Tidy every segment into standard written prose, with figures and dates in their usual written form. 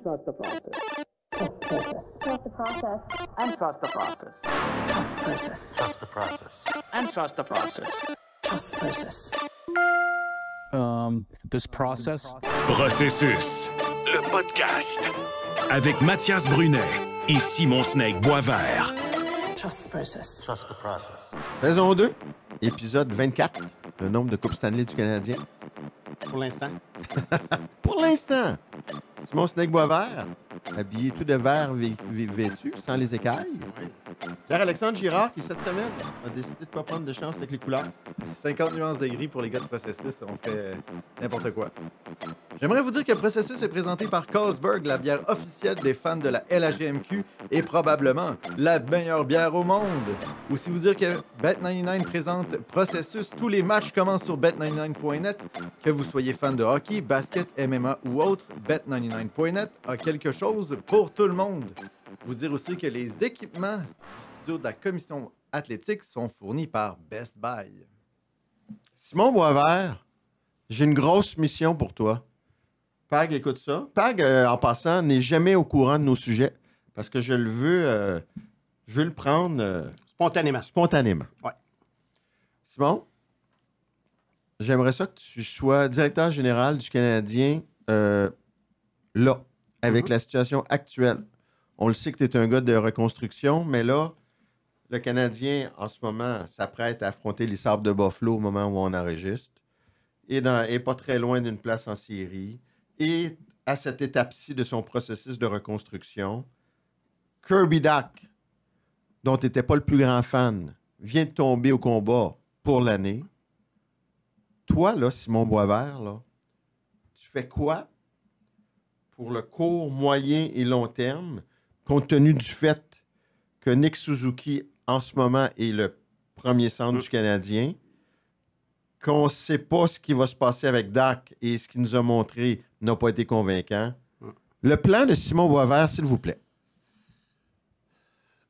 Trust the process. Trust the process. And trust the process. Trust the process. And trust the process. Trust the process. This process. Processus, le podcast. Avec Mathias Brunet et Simon Snake Boisvert. Trust the process. Trust the process. Saison 2, épisode 24, le nombre de Coupes Stanley du Canadien. Pour l'instant. Pour l'instant, Simon Snake Boisvert, habillé tout de vert vêtu, sans les écailles. Pierre-Alexandre Girard, qui cette semaine a décidé de ne pas prendre de chance avec les couleurs. 50 nuances de gris pour les gars de Processus, on fait n'importe quoi. J'aimerais vous dire que Processus est présenté par Carlsberg, la bière officielle des fans de la LHGMQ et probablement la meilleure bière au monde. Aussi vous dire que Bet99 présente Processus. Tous les matchs commencent sur Bet99.net. Que vous soyez fan de hockey, basket, MMA ou autre, Bet99.net a quelque chose pour tout le monde. Vous dire aussi que les équipements du studio de la commission athlétique sont fournis par Best Buy. Simon Boisvert, j'ai une grosse mission pour toi. Pag, écoute ça. Pag, en passant, n'est jamais au courant de nos sujets parce que je veux le prendre Spontanément. Ouais. Simon, j'aimerais ça que tu sois directeur général du Canadien là, avec la situation actuelle. On le sait que tu es un gars de reconstruction, mais là, le Canadien, en ce moment, s'apprête à affronter les Sabres de Buffalo au moment où on enregistre. Et pas très loin d'une place en série. Et à cette étape-ci de son processus de reconstruction, Kirby Dach, dont tu n'étais pas le plus grand fan, vient de tomber au combat pour l'année. Toi, là, Simon Boisvert, là, tu fais quoi pour le court, moyen et long terme, compte tenu du fait que Nick Suzuki, en ce moment, est le premier centre du Canadien, qu'on ne sait pas ce qui va se passer avec Dach et ce qu'il nous a montré n'a pas été convaincant. Le plan de Simon Boisvert, s'il vous plaît.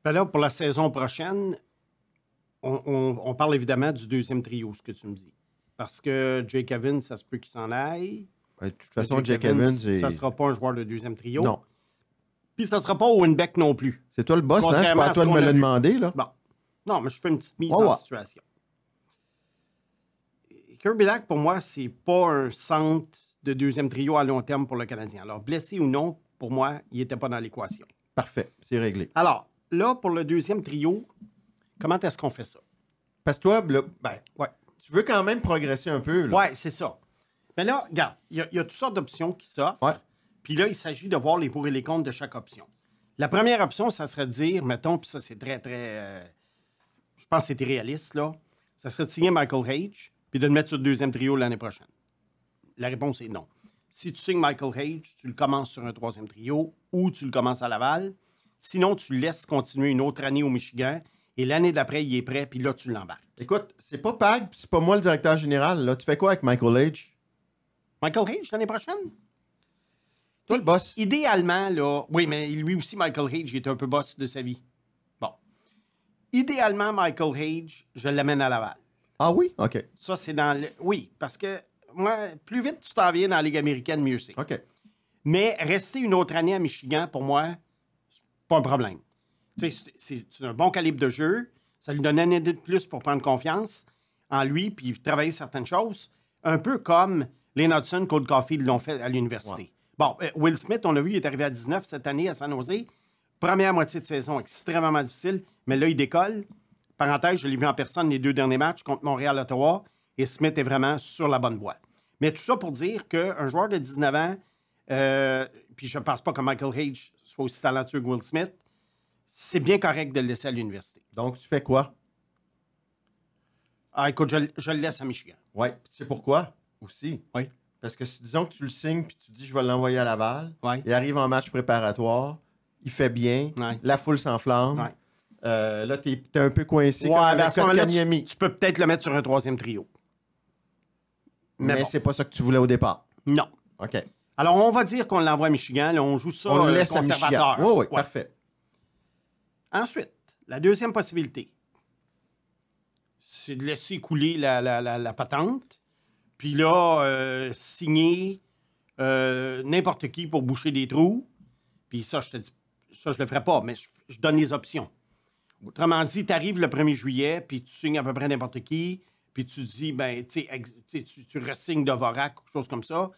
Ben là, pour la saison prochaine, on parle évidemment du deuxième trio, ce que tu me dis. Parce que Jake Evans, ça se peut qu'il s'en aille. De toute façon, Jake Evans... Ça ne sera pas un joueur de deuxième trio. Non. Puis ça ne sera pas Owen Beck non plus. C'est toi le boss, hein? C'est pas à toi de me le demander, là. Bon. Non, mais je fais une petite mise en situation. Kirby Dach, pour moi, c'est pas un centre de deuxième trio à long terme pour le Canadien. Alors, blessé ou non, pour moi, il n'était pas dans l'équation. Parfait, c'est réglé. Alors, là, pour le deuxième trio, comment est-ce qu'on fait ça? Parce que toi, là, ouais. Tu veux quand même progresser un peu, là. Oui, c'est ça. Mais là, regarde, il y a toutes sortes d'options qui s'offrent. Ouais. Puis là, il s'agit de voir les pour et les contre de chaque option. La première option, ça serait de dire, mettons, puis ça, c'est très, très... je pense que c'était réaliste, là. Ça serait de signer Michael Hage puis de le mettre sur le deuxième trio l'année prochaine. La réponse est non. Si tu signes Michael Hage, tu le commences sur un troisième trio ou tu le commences à Laval. Sinon, tu le laisses continuer une autre année au Michigan et l'année d'après, il est prêt, puis là, tu l'embarques. Écoute, c'est pas Pag, c'est pas moi le directeur général. Là. Tu fais quoi avec Michael Hage? Michael Hage l'année prochaine? Toi, le boss. Idéalement, là... Oui, mais lui aussi, Michael Hage, il est un peu boss de sa vie. Bon. Idéalement, Michael Hage, je l'amène à Laval. Ah oui? OK. Ça, c'est dans le... Oui, parce que, moi, plus vite tu t'en viens dans la Ligue américaine, mieux c'est. OK. Mais rester une autre année à Michigan, pour moi, c'est pas un problème. Tu sais, c'est un bon calibre de jeu. Ça lui donne une année de plus pour prendre confiance en lui puis travailler certaines choses. Un peu comme Lane Hudson, Cole Caulfield l'ont fait à l'université. Ouais. Bon, Will Smith, on l'a vu, il est arrivé à 19 cette année à San Jose. Première moitié de saison extrêmement difficile, mais là, il décolle. Parenthèse, je l'ai vu en personne les 2 derniers matchs contre Montréal, Ottawa, et Smith est vraiment sur la bonne voie. Mais tout ça pour dire qu'un joueur de 19 ans, puis je ne pense pas que Michael Hage soit aussi talentueux que Will Smith, c'est bien correct de le laisser à l'université. Donc, tu fais quoi? Ah, écoute, je le laisse à Michigan. Oui, tu sais pourquoi aussi? Oui. Parce que si, disons que tu le signes puis tu dis je vais l'envoyer à Laval, ouais. Il arrive en match préparatoire, il fait bien, ouais. La foule s'enflamme. Ouais. Là, t'es un peu coincé comme avec à ce moment-là, tu peux peut-être le mettre sur un troisième trio. Mais bon. C'est pas ça que tu voulais au départ. Non. OK. Alors, on va dire qu'on l'envoie à Michigan. Là, on joue ça on le laisse conservateur. À Michigan. Oui, parfait. Ensuite, la deuxième possibilité. c'est de laisser couler la patente. Puis là, signer n'importe qui pour boucher des trous. Puis ça, je te dis, ça, je le ferai pas, mais je donne les options. Autrement dit, tu arrives le 1er juillet, puis tu signes à peu près n'importe qui, puis tu dis, ben, tu re-signes Dvorak ou quelque chose comme ça.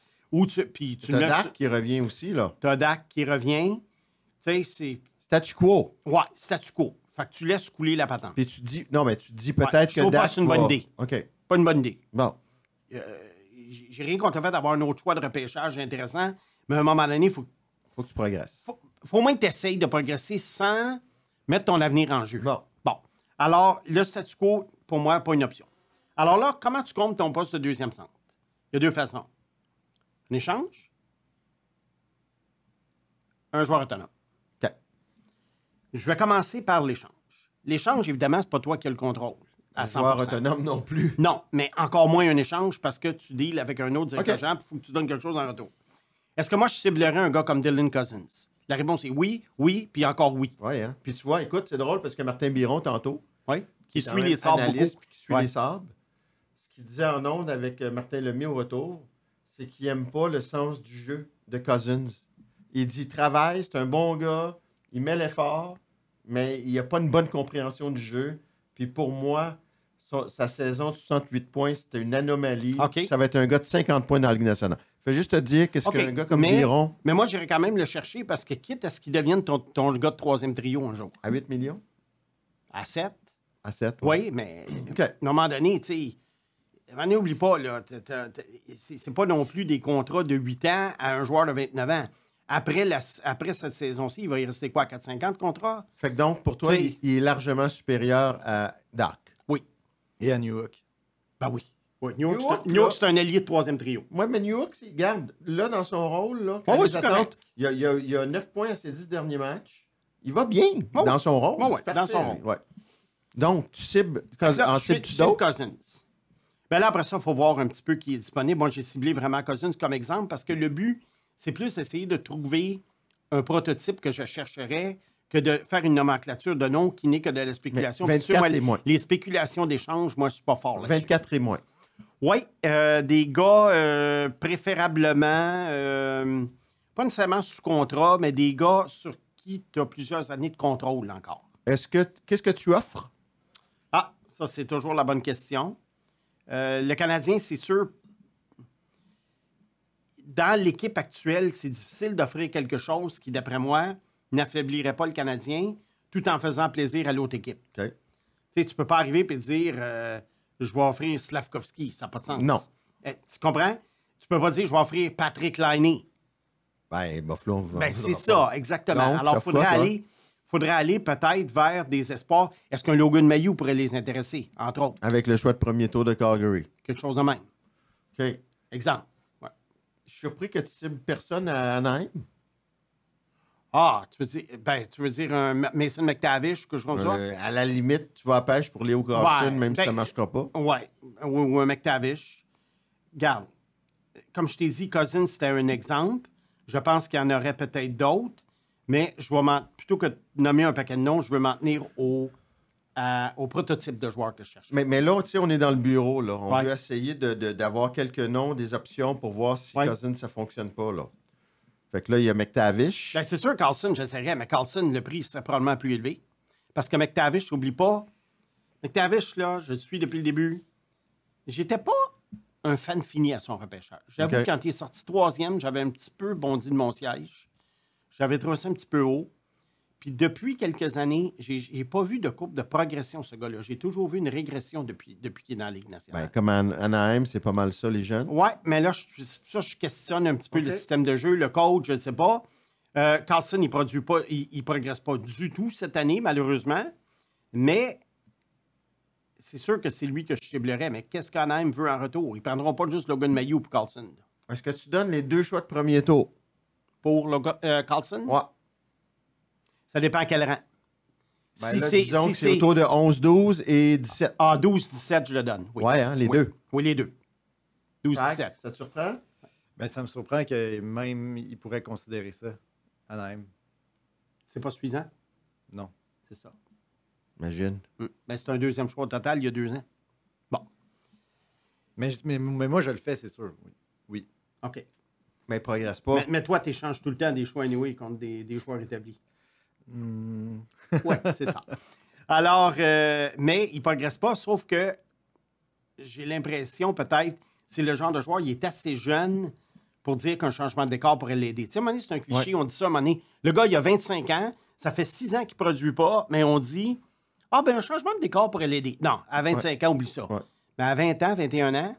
Puis tu T'as Dak qui revient aussi, là. T'as Dak qui revient. Tu sais, c'est... Statu quo. Ouais, statu quo. Fait que tu laisses couler la patente. Puis tu dis... Non, mais tu dis peut-être je que trouve pas Dak que c'est une va- bonne idée. OK. Pas une bonne idée. Bon. J'ai rien contre le fait d'avoir un autre choix de repêchage intéressant, mais à un moment donné, il faut Faut que tu progresses. au moins que tu essayes de progresser sans mettre ton avenir en jeu. Bon. Bon. Alors, le statu quo, pour moi, pas une option. Alors là, comment tu comptes ton poste de deuxième centre? Il y a deux façons. Un échange, un joueur autonome. OK. Je vais commencer par l'échange. L'échange, évidemment, c'est pas toi qui as le contrôle. À Un 100%. joueur autonome non plus. Non, mais encore moins un échange parce que tu deals avec un autre directeur OK. général, il faut que tu donnes quelque chose en retour. Est-ce que moi, je ciblerais un gars comme Dylan Cousins? La réponse est oui, oui, puis encore oui. Oui, hein. Puis tu vois, écoute, c'est drôle parce que Martin Biron, tantôt, Oui. Qui quand suit même les sabres analyste, beaucoup. puis qui suit Ouais. les sabres, ce qu'il disait en ondes avec Martin Lemay au retour, c'est qu'il n'aime pas le sens du jeu de Cousins. Il dit, il travaille, c'est un bon gars, il met l'effort, mais il n'a pas une bonne compréhension du jeu. Puis pour moi, sa saison de 68 points, c'était une anomalie. OK. Ça va être un gars de 50 points dans la Ligue nationale. Fais juste te dire qu'est-ce OK, qu'un gars comme mais- Biron, Mais moi, j'irais quand même le chercher parce que quitte à ce qu'il devienne ton gars de troisième trio un jour. à 8 millions, À 7, à 7. oui, mais OK. à un moment donné, tu sais, n'oublie pas, là, c'est pas non plus des contrats de 8 ans à un joueur de 29 ans. Après cette saison-ci, il va y rester quoi, 450 contrats? Fait que donc, pour toi, T'sais- il est largement supérieur à Dark. Oui. Et à New York. Ben oui. Oui, New New York, York, là- c'est un allié de troisième trio. Moi, mais New York, garde, là, dans son rôle, là, quand Oh, oui, les c'est attentes, correct. il y a 9 points à ses 10 derniers matchs. Il va bien Oh, dans son rôle. oh, ouais, C'est dans son rôle. Ouais. Donc, tu cibles... Là, en je cibles-tu cible d'autres? Cousins. Ben là, après ça, il faut voir un petit peu qui est disponible. Moi, j'ai ciblé vraiment Cousins comme exemple parce que le but, c'est plus d'essayer de trouver un prototype que je chercherais que de faire une nomenclature de nom qui n'est que de la spéculation. Mais Puis sûr, 24 moi, et moins. les spéculations d'échange, moi, je suis pas fort là-dessus. 24 et moins. Oui, des gars préférablement, pas nécessairement sous contrat, mais des gars sur qui tu as plusieurs années de contrôle encore. Qu'est-ce que tu offres? Ah, ça, c'est toujours la bonne question. Le Canadien, c'est sûr, dans l'équipe actuelle, c'est difficile d'offrir quelque chose qui, d'après moi, n'affaiblirait pas le Canadien tout en faisant plaisir à l'autre équipe. OK. Tu sais, tu peux pas arriver et dire je vais offrir Slavkovski, ça n'a pas de sens. Non. Tu comprends? Tu peux pas dire je vais offrir Patrick Laine. Ben, Buffalo... Ben, c'est ça, exactement. Donc, Alors, t'offres quoi, toi? faudrait aller peut-être vers des espoirs. Est-ce qu'un Logan Mayou pourrait les intéresser, entre autres? Avec le choix de premier tour de Calgary. Quelque chose de même. OK. Exemple. Ouais. Je suis surpris que tu cibles personne à Anaheim. Ah, tu veux dire un Mason McTavish ou quelque chose comme ça? À la limite, tu vas à la pêche pour Léo Carlson, Ouais, même si ben, ça ne marchera pas. Ouais. Ou un McTavish. Garde. Comme je t'ai dit, Cousins, c'était un exemple. Je pense qu'il y en aurait peut-être d'autres, mais plutôt que de nommer un paquet de noms, je veux m'en tenir au prototype de joueur que je cherche. Mais là, tu sais, on est dans le bureau, là. On Ouais. veut essayer d'avoir quelques noms, des options pour voir si Ouais. Cousins, ça ne fonctionne pas, là. Fait que là, il y a McTavish. Ben, c'est sûr, Carlson, j'essaierais, mais Carlson, le prix serait probablement plus élevé. Parce que McTavish, n'oublie pas, McTavish, là, je le suis depuis le début. J'étais pas un fan fini à son repêchage. J'avoue, OK. quand il est sorti troisième, j'avais un petit peu bondi de mon siège. J'avais trouvé ça un petit peu haut. Puis depuis quelques années, j'ai pas vu de courbe de progression, ce gars-là. J'ai toujours vu une régression depuis qu'il est dans la Ligue nationale. Ben, comme à Anaheim, c'est pas mal ça, les jeunes. Ouais, mais là, je questionne un petit peu OK. le système de jeu, le coach, je ne sais pas. Carlson, il produit pas, il progresse pas du tout cette année, malheureusement. Mais c'est sûr que c'est lui que je ciblerais. Mais qu'est-ce qu'Anaheim veut en retour? Ils ne prendront pas juste Logan Mayou pour Carlson. Est-ce que tu donnes les 2 choix de premier tour? Pour Carlson, Ouais. ça dépend à quel rang. Ben là, disons que c'est c'est autour de 11, 12 et 17. 12-17, je le donne. Oui. Ouais, hein, les Oui. deux. Oui, les deux. 12-17. Ça te surprend? Ben, ça me surprend que même il pourrait considérer ça, Anaheim. C'est pas suffisant? Non. C'est ça. Imagine. Ben, c'est un deuxième choix au total il y a 2 ans. Mais moi, je le fais, c'est sûr. Oui. OK. Mais il ne progresse pas. Mais toi, tu échanges tout le temps des choix anyway contre des joueurs établis. Hmm. Oui, c'est ça. Alors, mais il ne progresse pas, sauf que j'ai l'impression, peut-être, c'est le genre de joueur, il est assez jeune pour dire qu'un changement de décor pourrait l'aider. Tu sais, à un moment donné, c'est un cliché, on dit ça à un moment donné. Le gars, il a 25 ans, ça fait 6 ans qu'il ne produit pas, mais on dit, un changement de décor pourrait l'aider. Non, à 25 ans, oublie ça. Ouais. Mais à 20 ans, 21 ans,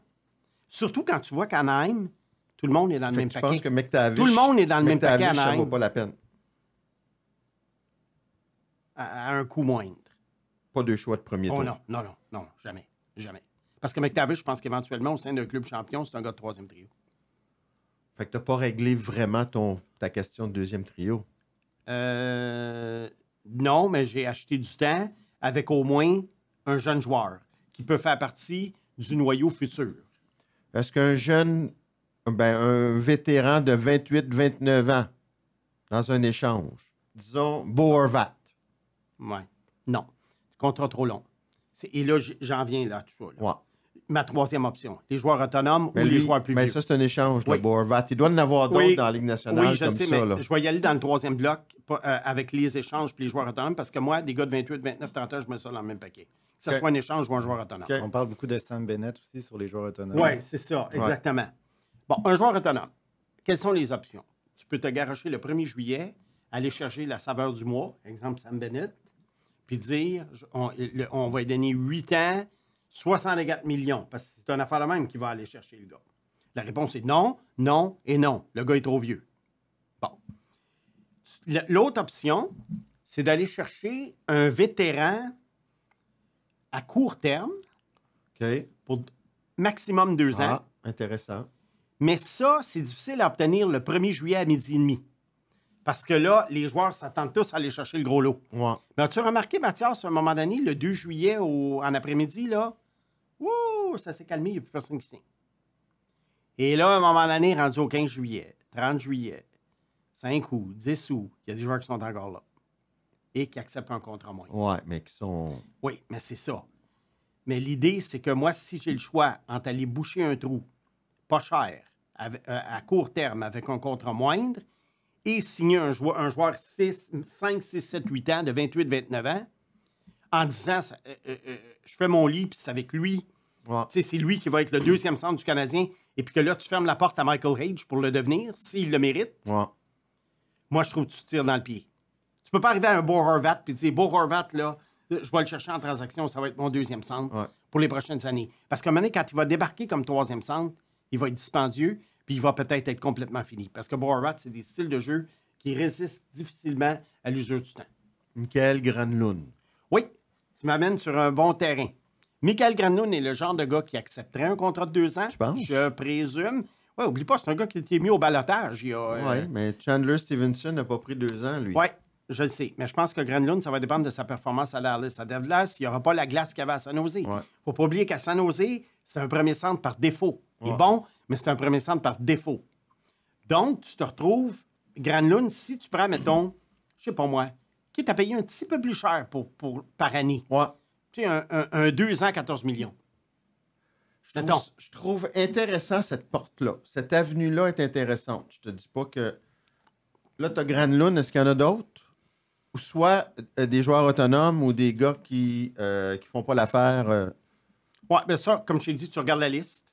surtout quand tu vois qu'Anaheim, tout le monde est dans le même Je paquet. pense que McTavish... Tout le monde est dans le même paquet à McTavish, ça Anaheim. vaut pas la peine. À un coût moindre. Pas deux choix de premier tour. Oh non, jamais. Parce que McTavish, je pense qu'éventuellement, au sein d'un club champion, c'est un gars de troisième trio. Fait que t'as pas réglé vraiment ta question de deuxième trio. Non, mais j'ai acheté du temps avec au moins un jeune joueur qui peut faire partie du noyau futur. Est-ce qu'un jeune, un vétéran de 28-29 ans, dans un échange, disons Bo Horvat, Ouais. Non. Contrat trop long. Et là, j'en viens là, tout ça. Là. ouais. Ma troisième option. Les joueurs autonomes Mais ou les lui, joueurs plus mais vieux. ça, c'est un échange, Oui. le Bo Horvat. Il doit en avoir d'autres Oui. dans la Ligue nationale Oui, je comme sais, ça. mais Là. je vais y aller dans le troisième bloc avec les échanges puis les joueurs autonomes parce que moi, des gars de 28, 29, 30 ans, je mets ça dans le même paquet. Que ce OK. soit un échange ou un joueur autonome. OK. On parle beaucoup de Sam Bennett aussi sur les joueurs autonomes. Oui, c'est ça, exactement. Bon, un joueur autonome. Quelles sont les options? Tu peux te garocher le 1er juillet, aller chercher la saveur du mois, exemple Sam Bennett, puis dire, on va lui donner 8 ans, 64 millions, parce que c'est une affaire de même qui va aller chercher le gars. La réponse est non, non et non. Le gars est trop vieux. Bon. L'autre option, c'est d'aller chercher un vétéran à court terme OK. pour maximum 2 ans. Ah, intéressant. Mais ça, c'est difficile à obtenir le 1er juillet à midi et demi. Parce que là, les joueurs s'attendent tous à aller chercher le gros lot. Ouais. Mais as-tu remarqué, Mathias, à un moment donné, le 2 juillet en après-midi, là, ça s'est calmé, il n'y a plus personne qui signe. Et là, à un moment donné, rendu au 15 juillet, 30 juillet, 5 août, 10 août, il y a des joueurs qui sont encore là et qui acceptent un contrat moins. Ouais, mais qui sont... Oui, mais c'est ça. Mais l'idée, c'est que moi, si j'ai le choix entre aller boucher un trou pas cher, à court terme, avec un contrat moindre, et signer un joueur 5, 6, 7, 8 ans, de 28, 29 ans, en disant, je fais mon lit, puis c'est avec lui. Ouais. Tu sais, c'est lui qui va être le deuxième centre du Canadien, et puis que là, tu fermes la porte à Michael Hage pour le devenir, s'il le mérite. Ouais. Moi, je trouve que tu tires dans le pied. Tu peux pas arriver à un Bo Horvat puis dire, Bo Horvat, là, je vais le chercher en transaction, ça va être mon deuxième centre pour les prochaines années. Parce qu'à un moment donné, quand il va débarquer comme troisième centre, il va être dispendieux, puis il va peut-être être complètement fini. Parce que Bo Horvat, c'est des styles de jeu qui résistent difficilement à l'usure du temps. Michael Granlund. Oui, tu m'amènes sur un bon terrain. Michael Granlund est le genre de gars qui accepterait un contrat de 2 ans. Tu penses? Je présume. Oui, oublie pas, c'est un gars qui a été mis au balotage. Oui, mais Chandler Stevenson n'a pas pris 2 ans, lui. Oui, je le sais. Mais je pense que Granlund, ça va dépendre de sa performance à Dallas. À Dallas, il n'y aura pas la glace qu'il y avait à San Jose. Il ne faut pas oublier qu'à San Jose, c'est un premier centre par défaut. Il est bon, mais c'est un premier centre par défaut. Donc, tu te retrouves, Granlund, si tu prends, mettons, je sais pas moi, qui t'a payé un petit peu plus cher par année. Ouais. Tu sais, un 2 ans, 14 millions. Je trouve intéressant cette porte-là. Cette avenue-là est intéressante. Je te dis pas que... Là, tu as Granlund, est-ce qu'il y en a d'autres? Ou soit des joueurs autonomes ou des gars qui font pas l'affaire... Oui, bien ça, comme je t'ai dit, tu regardes la liste.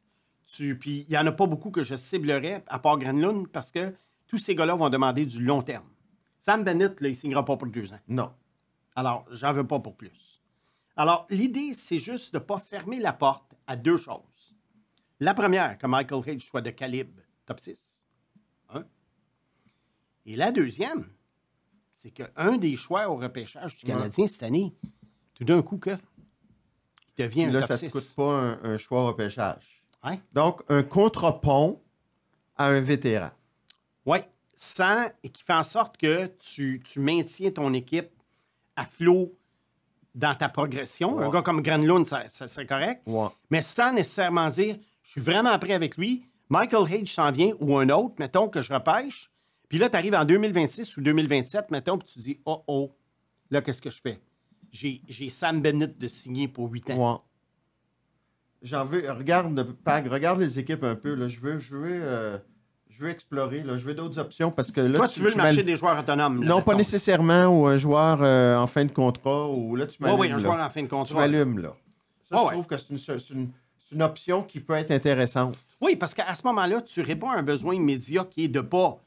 Puis il n'y en a pas beaucoup que je ciblerais, à part Granlund, parce que tous ces gars-là vont demander du long terme. Sam Bennett, là, il ne signera pas pour 2 ans. Non. Alors, j'en veux pas pour plus. Alors, l'idée, c'est juste de ne pas fermer la porte à 2 choses. La première, que Michael Hage soit de calibre top 6. Et la deuxième, c'est qu'un des choix au repêchage du Canadien cette année, tout d'un coup, il devient Là, un top ça 6. ne coûte pas un choix au repêchage. Ouais. Donc, un contre-pont à un vétéran. Oui, et qui fait en sorte que tu maintiens ton équipe à flot dans ta progression. Ouais. Un gars comme Granlund, ça serait correct. Ouais. Mais sans nécessairement dire, je suis vraiment prêt avec lui. Michael Hage s'en vient, ou un autre, mettons, que je repêche. Puis là, tu arrives en 2026 ou 2027, mettons, puis tu dis, là, qu'est-ce que je fais? J'ai Sam Bennett de signer pour 8 ans. Ouais. j'en veux. Regarde, Pag, regarde les équipes un peu. Là. Je veux explorer. Là. Je veux d'autres options parce que là. Toi, tu veux le marché des joueurs autonomes. Là, non, pas mettons. nécessairement, ou un joueur en fin de contrat, ou là, tu m'allumes. Oui, un là. joueur en fin de Tu contrat. m'allumes, là. Ça, je Ouais. trouve que c'est une option qui peut être intéressante. Oui, parce qu'à ce moment-là, tu réponds à un besoin immédiat qui est de pas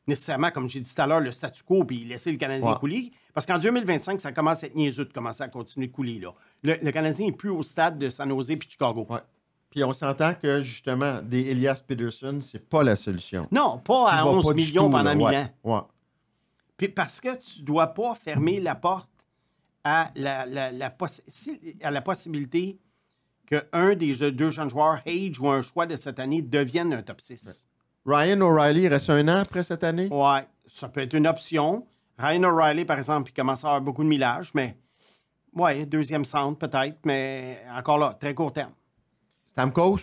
nécessairement, comme j'ai dit tout à l'heure, le statu quo puis laisser le Canadien Ouais. couler. Parce qu'en 2025, ça commence à être niaiseux de commencer à continuer de couler. Là. Le Canadien n'est plus au stade de San Jose puis Chicago. Ouais. Puis on s'entend que, justement, des Elias Peterson, c'est pas la solution. Non, pas Tu à vas 11 pas du millions tout, pendant là. 1000 Ouais. ans. Ouais. Puis parce que tu ne dois pas fermer la porte à à la possibilité qu'un des deux jeunes joueurs, Hage ou un choix de cette année, devienne un top 6. Ryan O'Reilly, il reste un an après cette année? Ouais, ça peut être une option. Ryan O'Reilly, par exemple, il commence à avoir beaucoup de millage, mais ouais, deuxième centre peut-être, mais encore là, très court terme. Stamkos,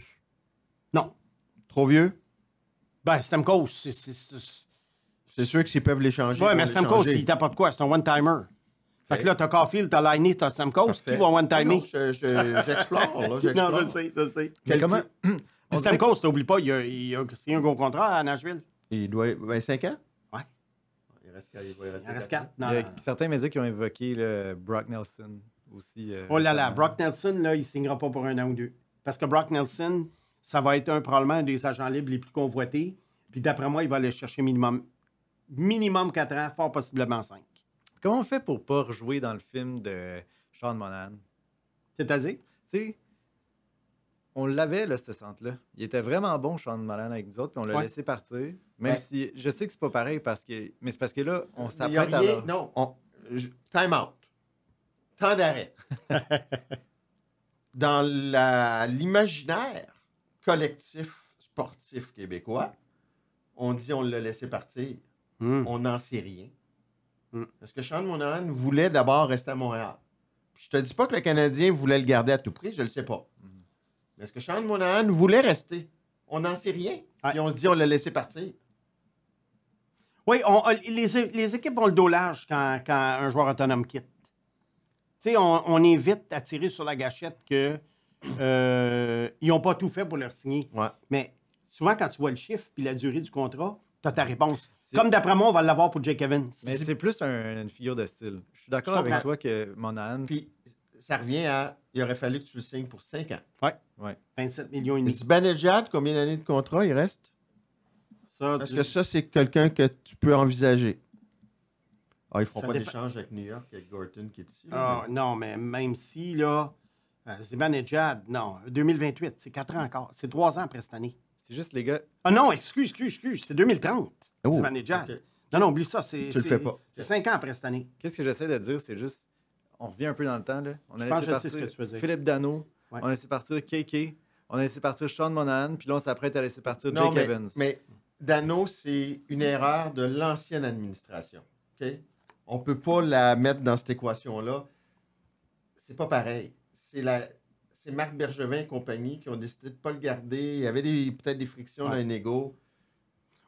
Non. trop vieux? Ben, Stamkos, C'est sûr que s'ils peuvent l'échanger. ouais, ils mais vont Stamkos, l'échanger. il t'apporte quoi? C'est un one-timer. Fait que là, t'as Caulfield, t'as Liney, t'as Stamkos. Parfait. Qui va one-timer? Non, j'explore, là, j'explore. Non, je sais, je sais. Mais comment... Puis On dirait Stamkos, t'oublies pas, il a signé un gros contrat à Nashville. Il doit 25 ans? Ouais. Il reste 4. Il en reste 4. Il y a certains médias qui ont évoqué le Brock Nelson aussi. Oh là là, récemment. Brock Nelson, là, il ne signera pas pour un an ou deux. Parce que Brock Nelson, ça va être probablement un des agents libres les plus convoités. Puis d'après moi, il va aller chercher minimum 4 ans, fort possiblement 5. Comment on fait pour pas rejouer dans le film de Sean Monahan? C'est-à-dire? Tu sais, on l'avait, là, ce centre-là. Il était vraiment bon, Sean Monahan, avec nous autres, puis on l'a Ouais. laissé partir. Même Ouais. si, je sais que c'est pas pareil, mais c'est parce que là, on Il y a s'apprête à... rien. Non, time out. Temps d'arrêt. Dans l'imaginaire collectif sportif québécois, on dit on l'a laissé partir. On n'en sait rien. Parce que Sean Monahan voulait d'abord rester à Montréal. Puis je te dis pas que le Canadien voulait le garder à tout prix, je le sais pas. Mais est-ce que Sean Monahan voulait rester? On n'en sait rien. Ouais. Puis on se dit on l'a laissé partir. Oui, les équipes ont le dos large quand un joueur autonome quitte. Tu sais, on est vite à tirer sur la gâchette que ils n'ont pas tout fait pour leur signer. Ouais. Mais souvent, quand tu vois le chiffre puis la durée du contrat, tu as ta réponse. C'est- Comme d'après moi, on va l'avoir pour Jake Evans. Mais c'est plus une figure de style. Je suis d'accord Je avec comprends. toi que Monahan... Puis ça revient à il aurait fallu que tu le signes pour 5 ans. Ouais. 27 millions et demi. Zibanejad, combien d'années de contrat il reste? Ça, Parce que ça, c'est quelqu'un que tu peux envisager. Ah, ils feront Ça pas dépend. d'échange avec New York, avec Gorton qui est ici. Ah, non, mais même si, là, Zibanejad, non, 2028, c'est 4 ans encore. C'est 3 ans après cette année. C'est juste, les gars... Ah non, excuse, c'est 2030, Oh, Zibanejad. ok. Non, oublie ça, c'est Tu le fais pas. c'est 5 ans après cette année. Qu'est-ce que j'essaie de dire, c'est juste... On revient un peu dans le temps, là. On a Je pense laissé que je sais partir ce que tu veux dire. Philippe Dano. Ouais. On a laissé partir KK. On a laissé partir Sean Monahan. Puis là, on s'apprête à laisser partir Non, Jake Evans. mais Dano, c'est une erreur de l'ancienne administration. OK? On ne peut pas la mettre dans cette équation-là. C'est pas pareil. C'est Marc Bergevin et compagnie qui ont décidé de ne pas le garder. Il y avait peut-être des frictions dans un égo.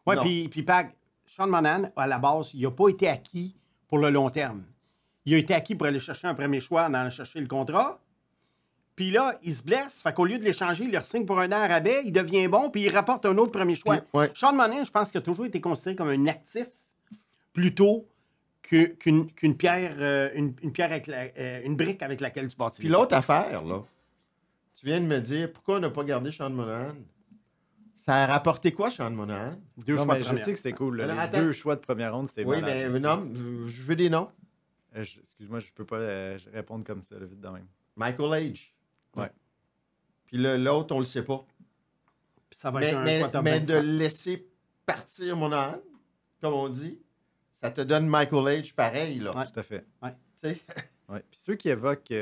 Oui, Non. puis Pag, Sean Monahan, à la base, il n'a pas été acquis pour le long terme. Il a été acquis pour aller chercher un premier choix, en allant chercher le contrat. Puis là, il se blesse. Fait qu'au lieu de l'échanger, il le signe pour un an à rabais, il devient bon, puis il rapporte un autre premier choix. Puis, ouais. Sean Monahan, je pense qu'il a toujours été considéré comme un actif plutôt qu'une pierre, une pierre avec une brique avec laquelle tu bâtis. Puis l'autre affaire, là, tu viens de me dire pourquoi on n'a pas gardé Sean Monahan? Ça a rapporté quoi, Sean Monahan? 2 Non, choix mais de je première. sais que c'est cool. Là. Alors, Les attends. 2 choix de première ronde, c'était Oui, malade, mais là, non, je veux des noms. Excuse-moi, je peux pas répondre comme ça, là, vite de même. Michael Age. Ouais. Puis l'autre, on le sait pas. Puis ça va être un choix top Mais 20. de laisser partir Monahan, comme on dit, ça te donne Michael Age pareil, là. Ouais. Tout à fait. Tu sais? Ouais. Puis ceux qui évoquent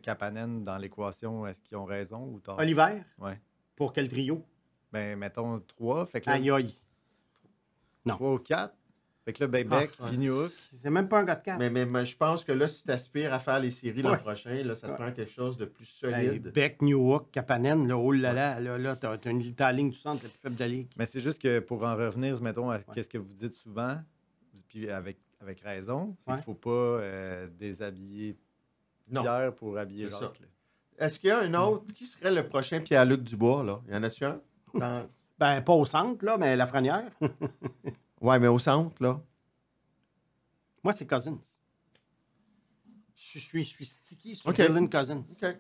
Kapanen dans l'équation, est-ce qu'ils ont raison ou tort? Oliver, Ouais. pour quel trio? Ben, mettons 3. Fait que là, Aïe, aïe. 3 ou 4. Fait que là, Beck, Ah, ouais. puis Newhook. C'est même pas un gars de 4. Mais je pense que là, si tu aspires à faire les séries l'an Ouais. prochain, là, ça te Ouais. prend quelque chose de plus Hey, solide. Beck, Newhook, Kapanen, là, oh là là, t'as la ligne du centre la plus faible de la ligue. Mais c'est juste que pour en revenir, mettons, à ce que vous dites souvent, puis avec raison, c'est Ouais. qu'il ne faut pas déshabiller Non. Pierre pour habiller C'est Jacques. là. Est-ce qu'il y a un autre? Qui serait le prochain Pierre-Luc Dubois, là? Y en a-tu un? Ben, pas au centre, là, mais Lafrenière. Ouais, mais au centre, là. Moi, c'est Cousins. Je suis sticky sur OK. Dylan Cousins. OK.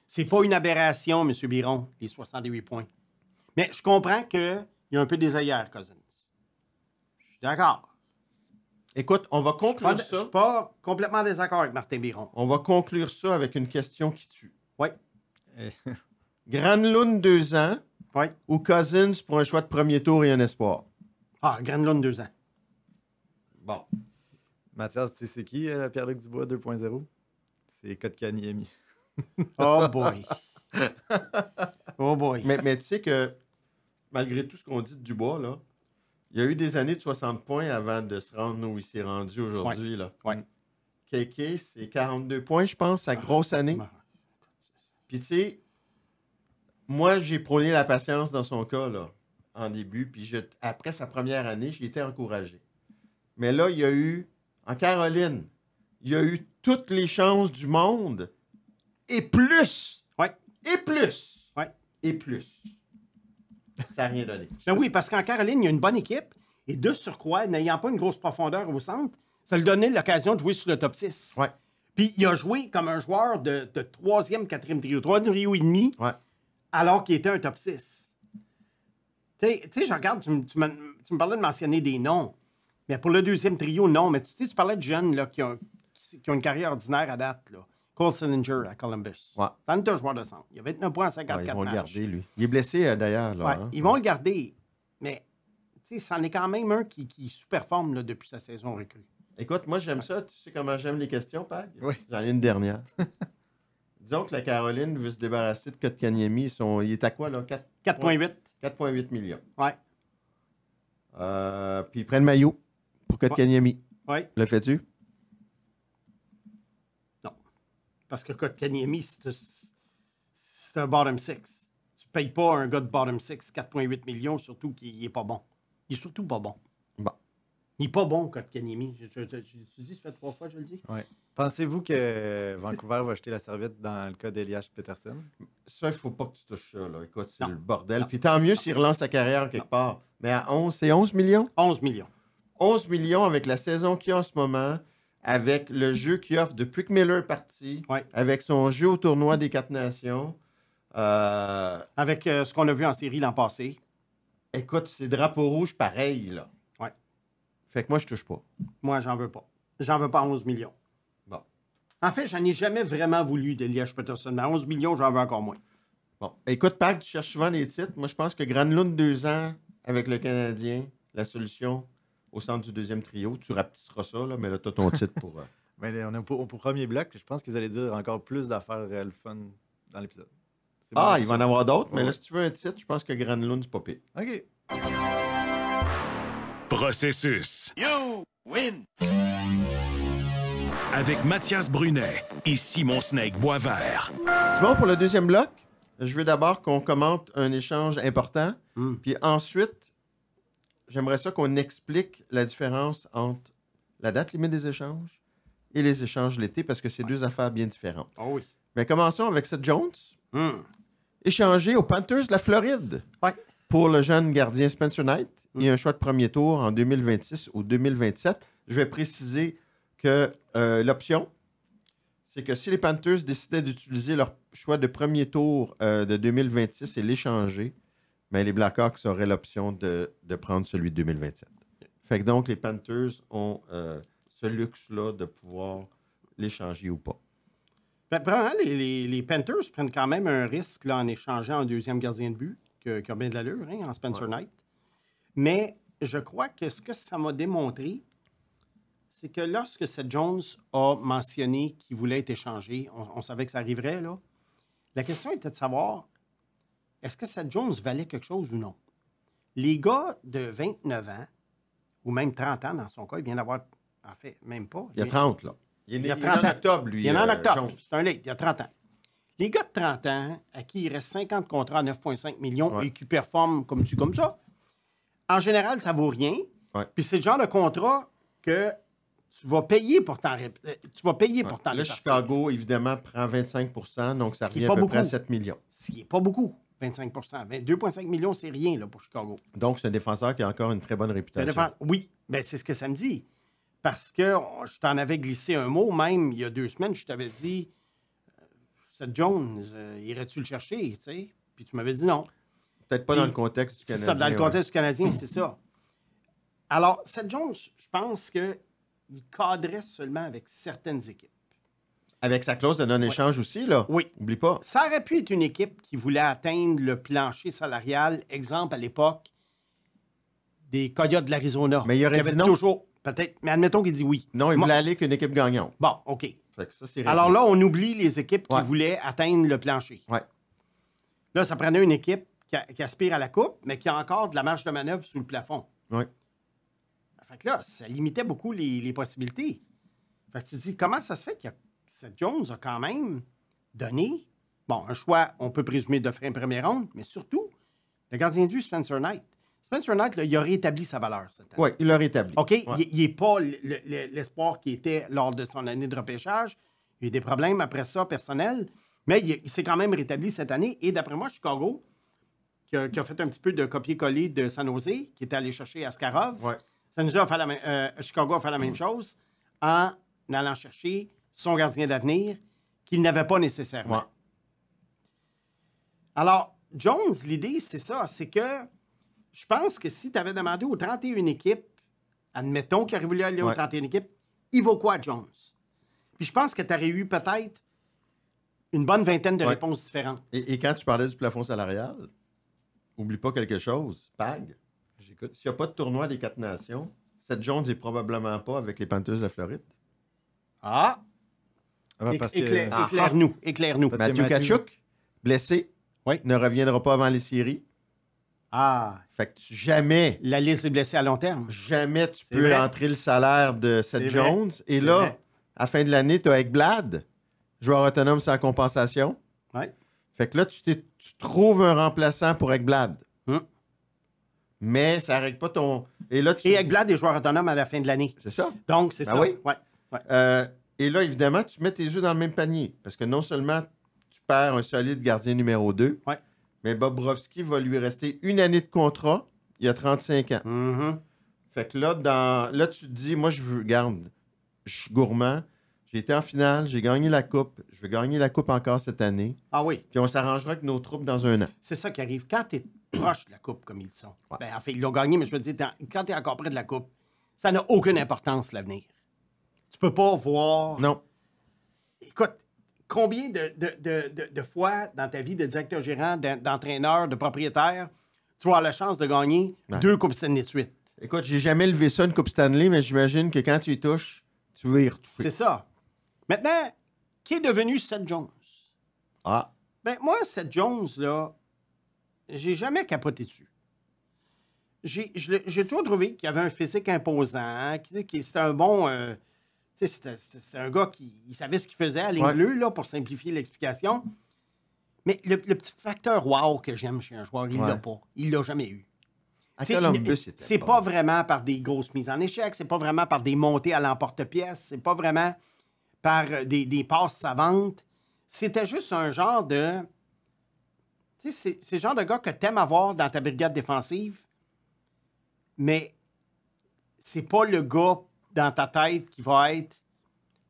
C'est pas une aberration, M. Biron, les 68 points. Mais je comprends qu'il y a un peu des ailleurs, Cousins. Je suis d'accord. Écoute, on va Je conclure suis ça. pas complètement désaccord avec Martin Biron. On va conclure ça avec une question qui tue. Oui, Granlund, 2 ans, oui. ou Cousins pour un choix de premier tour et un espoir? Ah, Granlund, 2 ans. Bon. Mathias, tu sais c'est qui, Pierre-Luc Dubois 2.0? C'est Kotkaniemi. Oh boy. Oh boy. Mais tu sais que, malgré tout ce qu'on dit de Dubois, là, il y a eu des années de 60 points avant de se rendre où il s'est rendu aujourd'hui. Là. Ouais. KK, c'est 42 points, je pense, sa grosse année. Puis tu sais, moi, j'ai prôné la patience dans son cas, là, en début. Puis après sa première année, j'ai été encouragé. Mais là, il y a eu, en Caroline, il y a eu toutes les chances du monde et plus. Ouais. Et plus. Ouais. Et plus. Ça n'a rien donné. Ben oui, parce qu'en Caroline, il y a une bonne équipe. Et de surcroît, n'ayant pas une grosse profondeur au centre, ça lui donnait l'occasion de jouer sur le top 6. Ouais. Puis il a joué comme un joueur de 3e, 4e trio, 3e trio et demi, Ouais. alors qu'il était un top 6. Tu sais, je regarde, tu me parlais de mentionner des noms. Mais pour le 2e trio, non. Mais tu sais, tu parlais de jeunes là, qui ont une carrière ordinaire à date. Là. Cole Sillinger à Columbus. Ouais. C'est un joueur de centre. Il a 29 points en 54 Ouais, ils vont le matchs. garder, lui. Il est blessé, d'ailleurs. Là, Ouais, hein. ils vont le garder. Mais, tu sais, c'en est quand même un qui sous-performe là, depuis sa saison recrue. Écoute, moi, j'aime ça. Tu sais comment j'aime les questions, Pag? Oui. J'en ai une dernière. Disons que la Caroline veut se débarrasser de Kotkaniemi. Il est à quoi, là? 4,8. 4,8 millions. Ouais. Puis ils prennent maillot pour Kotkaniemi. Ouais. Le fais-tu? Non. Parce que Kotkaniemi, c'est un bottom 6. Tu ne payes pas un gars de bottom 6 4,8 millions, surtout qu'il n'est pas bon. Il est surtout pas bon. Bon. Il n'est pas bon, Kotkaniemi. Tu dis, ça fait 3 fois que je le dis. Ouais. Pensez-vous que Vancouver va jeter la serviette dans le cas d'Elias Peterson? Ça, il faut pas que tu touches ça, là. Écoute, c'est Non. le bordel. Non. Puis tant mieux s'il relance sa carrière quelque part. Mais à 11, c'est 11 millions? 11 millions. 11 millions avec la saison qu'il y a en ce moment, avec le jeu qu'il offre depuis que Miller est parti, Ouais. avec son jeu au tournoi des 4 nations. Avec ce qu'on a vu en série l'an passé. Écoute, c'est drapeau rouge pareil, là. Ouais. Fait que moi, je touche pas. Moi, j'en veux pas. J'en veux pas 11 millions. Bon. En fait, j'en ai jamais vraiment voulu d'Elias Peterson. Mais à 11 millions, j'en veux encore moins. Bon. Écoute, Pac, tu cherches souvent les titres. Moi, je pense que Granlund, 2 ans avec le Canadien, la solution au centre du 2e trio. Tu rapetisseras ça, là, mais là, tu as ton titre pour... Mais on est au premier bloc. Je pense que vous allez dire encore plus d'affaires le fun dans l'épisode. C'est Ah, bon, il va en avoir d'autres, mais Ouais. là, si tu veux un titre, je pense que Granlund, c'est pas pire. OK. Processus. Avec Mathias Brunet et Simon Snake Boisvert. Simon, pour le 2e bloc, je veux d'abord qu'on commente un échange important. Puis ensuite, j'aimerais ça qu'on explique la différence entre la date limite des échanges et les échanges l'été, parce que c'est 2 affaires bien différentes. Oh oui. Mais commençons avec Seth Jones, échangé aux Panthers de la Floride Ouais. pour le jeune gardien Spencer Knight et un choix de premier tour en 2026 ou 2027. Je vais préciser que l'option, c'est que si les Panthers décidaient d'utiliser leur choix de premier tour de 2026 et l'échanger, ben les Blackhawks auraient l'option de prendre celui de 2027. Fait que donc, les Panthers ont ce luxe-là de pouvoir l'échanger ou pas. Ben, probablement, les Panthers prennent quand même un risque là, en échangeant un 2e gardien de but, qui a bien de l'allure, hein, en Spencer Knight. Mais je crois que ce que ça m'a démontré, c'est que lorsque Seth Jones a mentionné qu'il voulait être échangé, on savait que ça arriverait, là. La question était de savoir, est-ce que Seth Jones valait quelque chose ou non? Les gars de 29 ans, ou même 30 ans dans son cas, il vient d'avoir, en fait, même pas. Il y a 30, là. Il est 30 en ans. octobre, lui. Il y en a en octobre. Jones. C'est un late. Il y a 30 ans. Les gars de 30 ans, à qui il reste 50 contrats à 9,5 millions Ouais. et qui performent comme ça, en général, ça vaut rien. Ouais. Puis c'est le genre de contrat que tu vas payer pour t'en répartir. Là, Chicago, évidemment, prend 25 donc ça Ce qui est revient pas à peu près à beaucoup. 7 millions. Ce qui n'est pas beaucoup, 25 2,5 millions, c'est rien là, pour Chicago. Donc, c'est un défenseur qui a encore une très bonne Ça réputation. dépend- Oui, ben, c'est ce que ça me dit. Parce que je t'en avais glissé un mot, même il y a 2 semaines, je t'avais dit Seth Jones, irais-tu le chercher? Tu sais? Puis tu m'avais dit non. Peut-être pas Et dans le contexte du C'est Canadien. ça, dans le ouais. contexte du Canadien, c'est ça. Alors, Seth Jones, je pense qu'il cadrait seulement avec certaines équipes. Avec sa clause de non-échange aussi, là. Oui. Oublie pas. Ça aurait pu être une équipe qui voulait atteindre le plancher salarial, exemple à l'époque des Coyotes de l'Arizona. Mais il aurait qui avaient dit non. toujours, peut-être, mais admettons qu'il dit oui. Non, il Moi- voulait aller avec une équipe gagnante. Bon, OK. Fait que ça, c'est réglé. Alors là, on oublie les équipes qui Ouais. voulaient atteindre le plancher. Ouais. Là, ça prenait une équipe qui aspire à la coupe, mais qui a encore de la marge de manœuvre sous le plafond. Ouais. Fait que là, ça limitait beaucoup les possibilités. Fait que tu te dis, comment ça se fait que Seth Jones a quand même donné, bon, un choix, on peut présumer de faire une première ronde, mais surtout, le gardien de but, Spencer Knight. Spencer Knight, là, il a rétabli sa valeur cette année. Oui, il l'a rétabli. OK? Ouais. Il n'est pas l'espoir qui était lors de son année de repêchage. Il y a eu des problèmes après ça, personnels. Mais il s'est quand même rétabli cette année. Et d'après moi, Chicago, qui a fait un petit peu de copier-coller de San Jose, qui était allé chercher Askarov, Ouais. Chicago a fait la même chose en allant chercher son gardien d'avenir qu'il n'avait pas nécessairement. Ouais. Alors, Jones, l'idée, c'est ça. C'est que je pense que si tu avais demandé aux 31 équipes, admettons qu'il aurait voulu aller aux Ouais. 31 équipes, il vaut quoi, Jones? Puis je pense que tu aurais eu peut-être une bonne vingtaine de Ouais. réponses différentes. Et quand tu parlais du plafond salarial, oublie pas quelque chose. Pag, j'écoute. S'il n'y a pas de tournoi des 4 nations, Seth Jones n'est probablement pas avec les Panthers de la Floride. Ah! Ah, parce que- Éclaire-nous. Éclaire-nous. Parce que Matthew Matthew- Tkachuk, blessé, Oui. ne reviendra pas avant les séries. Ah! Fait que jamais La liste est blessée à long terme. jamais tu C'est peux vrai. entrer le salaire de Seth C'est Jones. vrai. Et C'est là, vrai. à la fin de l'année, tu as Ekblad, joueur autonome sans compensation. Ouais. Fait que là, tu trouves un remplaçant pour Ekblad. Hum. Mais ça ne règle pas ton... Et là, tu... Et Ekblad est joueur autonome à la fin de l'année. C'est ça. Donc, c'est Ben ça. oui. Ouais. Et là, évidemment, tu mets tes œufs dans le même panier. Parce que non seulement tu perds un solide gardien numéro 2, Ouais. mais Bobrovski va lui rester une année de contrat. Il a 35 ans. Mhm. Fait que là, là, tu te dis, moi, garde, je suis gourmand. J'ai été en finale, j'ai gagné la coupe. Je vais gagner la coupe encore cette année. Ah oui. Puis on s'arrangera avec nos troupes dans un an. C'est ça qui arrive. Quand tu es proche de la Coupe, comme ils sont, Ouais. ben, en fait, ils l'ont gagné, mais je veux dire, quand tu es encore près de la Coupe, ça n'a aucune importance, l'avenir. Tu peux pas voir... Non. Écoute, combien de fois dans ta vie de directeur gérant, d'entraîneur, de propriétaire, tu vas avoir la chance de gagner Ouais. 2 Coupes Stanley de suite? Écoute, j'ai jamais levé ça, une Coupe Stanley, mais j'imagine que quand tu y touches, tu veux y retoucher. C'est ça. Maintenant, qui est devenu Seth Jones? Ah, Ben, moi, Seth Jones, là, j'ai jamais capoté dessus. J'ai toujours trouvé qu'il avait un physique imposant, c'était un bon... c'était un gars qui il savait ce qu'il faisait à ligne Ouais. bleue, là, pour simplifier l'explication. Mais le petit facteur wow que j'aime chez un joueur, il Ouais. l'a pas. Il l'a jamais eu. à T'sais, Columbus, il était c'est bon. pas vraiment par des grosses mises en échec, c'est pas vraiment par des montées à l'emporte-pièce, c'est pas vraiment par des passes savantes. C'était juste un genre de... Tu sais, c'est le genre de gars que t'aimes avoir dans ta brigade défensive, mais c'est pas le gars dans ta tête qui va être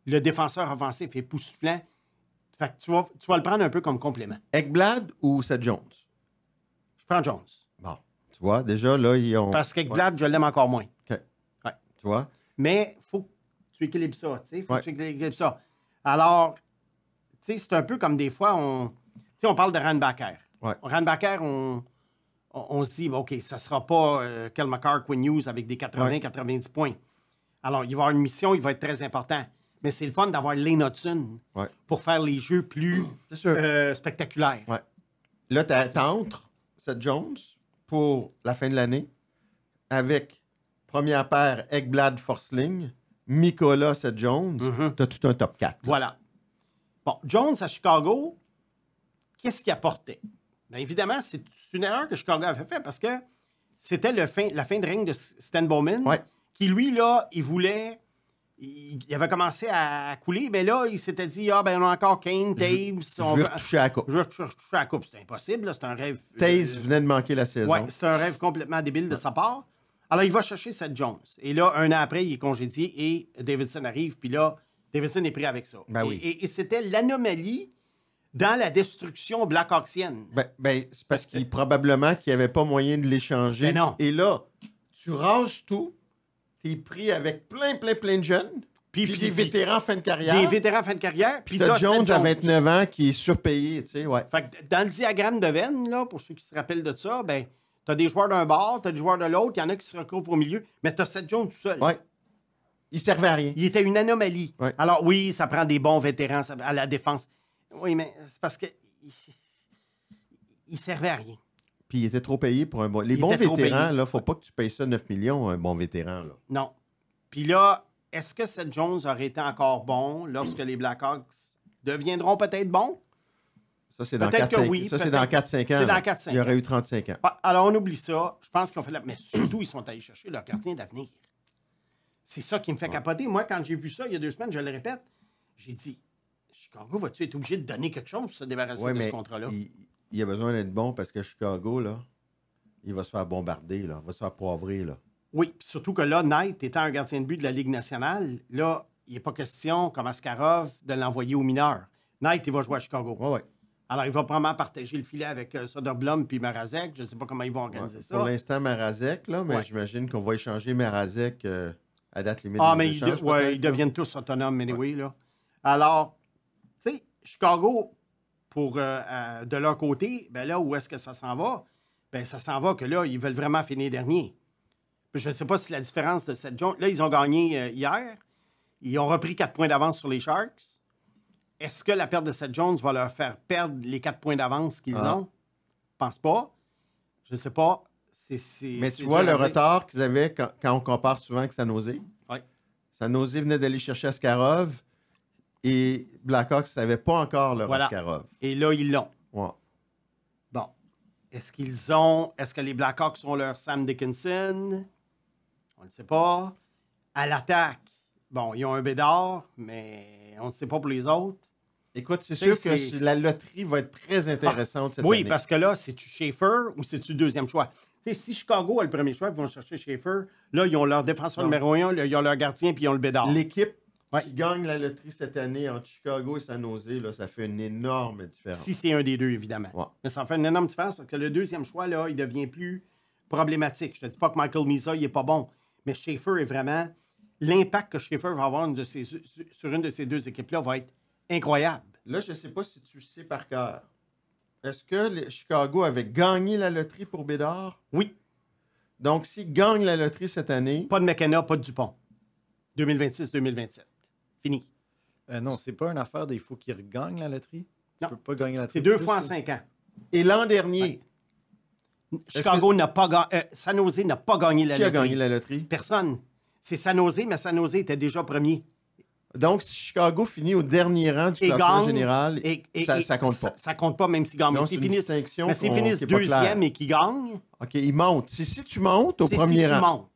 le défenseur offensif époustouflant. Fait que tu vas le prendre un peu comme complément. Ekblad ou Seth Jones? Je prends Jones. Bon, tu vois, déjà, là, ils ont... Parce que Glad, je l'aime encore moins. OK. Ouais. Tu vois? Mais il faut que tu équilibres ça, tu sais. Faut Ouais. que tu équilibres ça. Alors, tu sais, c'est un peu comme des fois, on parle de Randbacker. Ouais. Randbacker, on se dit, OK, ça ne sera pas Kel McCarr, Quinn Hughes avec des 80-90 points. Alors, il va avoir une mission, il va être très important. Mais c'est le fun d'avoir Lane Hudson Ouais. pour faire les jeux plus C'est sûr. spectaculaires. Ouais. Là, t'entres Seth Jones pour la fin de l'année avec première paire Ekblad Forsling, Mikola Seth Jones. Mhm. T'as tout un top 4. Voilà. Bon, Jones à Chicago, qu'est-ce qu'il apportait? Bien évidemment, c'est une erreur que Chicago avait fait parce que c'était la fin de règne de Stan Bowman, Ouais. qui, lui, là, il voulait il avait commencé à couler, mais là, il s'était dit, on a encore Kane, Taves. Je veux retoucher à la coupe. Je veux retoucher à la coupe. C'est impossible, là, c'est un rêve. Taze venait de manquer la saison. Oui, c'est un rêve complètement débile de sa part. Alors, il va chercher Seth Jones. Et là, un an après, il est congédié et Davidson arrive. Puis là, Davidson est pris avec ça. Ben oui. Et c'était l'anomalie dans la destruction blackhawksienne. C'est parce qu'il probablement qu'il n'y avait pas moyen de l'échanger. Ben non. Et là, tu rases tout, t'es pris avec plein de jeunes, puis des vétérans fin de carrière. Des vétérans fin de carrière. Puis T'as Seth Jones à 29 ans qui est surpayé, tu sais, ouais. Fait que dans le diagramme de Venn, là, pour ceux qui se rappellent de ça, ben, t'as des joueurs d'un bord, t'as des joueurs de l'autre, il y en a qui se regroupent au milieu, mais t'as Seth Jones tout seul. Ouais. Il servait à rien. Il était une anomalie. Ouais. Alors oui, ça prend des bons vétérans à la défense. Oui, mais c'est parce que il servait à rien. Puis il était trop payé pour un bon... Les Il bons était trop vétérans, payé. là, faut pas que tu payes ça 9 millions, un bon vétéran, là. Non. Puis là, est-ce que Seth Jones aurait été encore bon lorsque les Blackhawks deviendront peut-être bons? Ça, c'est dans Peut-être 4-5 que oui, ça, c'est dans peut-être. 4-5 ans. C'est dans là. 4-5 Il y aurait ans. eu 35 ans. Ah, alors, on oublie ça. Je pense qu'ils ont fait la... Mais surtout, ils sont allés chercher leur gardien d'avenir. C'est ça qui me fait capoter. Moi, quand j'ai vu ça il y a 2 semaines, je le répète, j'ai dit, Chicago, vas-tu être obligé de donner quelque chose pour se débarrasser Ouais, de ce mais contrat-là? il a besoin d'être bon parce que Chicago, là, il va se faire bombarder, là. Il va se faire poivrer, là. Oui, puis surtout que là, Knight, étant un gardien de but de la Ligue nationale, là, il n'est pas question, comme Askarov, de l'envoyer aux mineurs. Knight, il va jouer à Chicago. Ouais. Alors, il va probablement partager le filet avec Soderblom puis Mrazek. Je ne sais pas comment ils vont organiser ça. Pour l'instant, Mrazek, là, mais Ouais. j'imagine qu'on va échanger Mrazek à date limite. Ah, des mais échanges, ils peut-être, là. deviennent tous autonomes, anyway, là. Alors, tu sais, Chicago, pour de leur côté, ben là, où est-ce que ça s'en va? Ben, ça s'en va que là, ils veulent vraiment finir dernier. Puis je ne sais pas si la différence de cette Jones... Là, ils ont gagné hier. Ils ont repris 4 points d'avance sur les Sharks. Est-ce que la perte de Seth Jones va leur faire perdre les 4 points d'avance qu'ils ont? Je pense pas. Je ne sais pas. Mais tu vois le retard qu'ils avaient quand on compare souvent avec San Jose. Oui. San Jose venait d'aller chercher Askarov et Blackhawks ne savaient pas encore leur Voilà. Askarov. Et là, ils l'ont. Ouais. Bon. Est-ce que les Blackhawks ont leur Sam Dickinson? On ne sait pas. À l'attaque, bon, ils ont un Bédard, mais on ne sait pas pour les autres. Écoute, c'est Tu sais, sûr que c'est- la loterie va être très intéressante cette Oui, année. parce que là, c'est-tu Schaefer ou c'est-tu deuxième choix? Tu sais, si Chicago a le premier choix, ils vont chercher Schaefer. Là, ils ont leur défenseur Non. numéro 1, ils ont leur gardien, puis ils ont le Bédard. L'équipe Ouais. qui gagne la loterie cette année entre Chicago et San Jose, là, ça fait une énorme différence. Si c'est un des deux, évidemment. Ouais. Mais ça fait une énorme différence parce que le deuxième choix, là, il devient plus problématique. Je te dis pas que Michael Misa, il est pas bon, mais Schaefer est vraiment... L'impact que Schaefer va avoir sur une de ces deux équipes-là va être incroyable. Là, je ne sais pas si tu sais par cœur. Est-ce que Chicago avait gagné la loterie pour Bédard? Oui, Donc, s'il gagne la loterie cette année, pas de McKenna, pas de Dupont. 2026-2027. Fini. Non, c'est pas une affaire il faut qu'il regagne la loterie. Non. Tu peux pas gagner la loterie. C'est 2 plus, fois en là. 5 ans. et l'an dernier, Chicago n'a pas gagné... San Jose n'a pas gagné la qui a loterie. gagné la loterie? Personne. C'est San Jose, mais San Jose était déjà premier. Donc, si Chicago finit au dernier rang du Et classement gagne. général, Et ça compte pas. Ça compte pas, même s'ils gagnent. Non, Mais c'est s'ils une finissent, distinction mais s'ils qui finissent est pas claire. deuxième et qu'ils gagnent, OK, il monte. Si tu montes au c'est premier si tu rang. montes.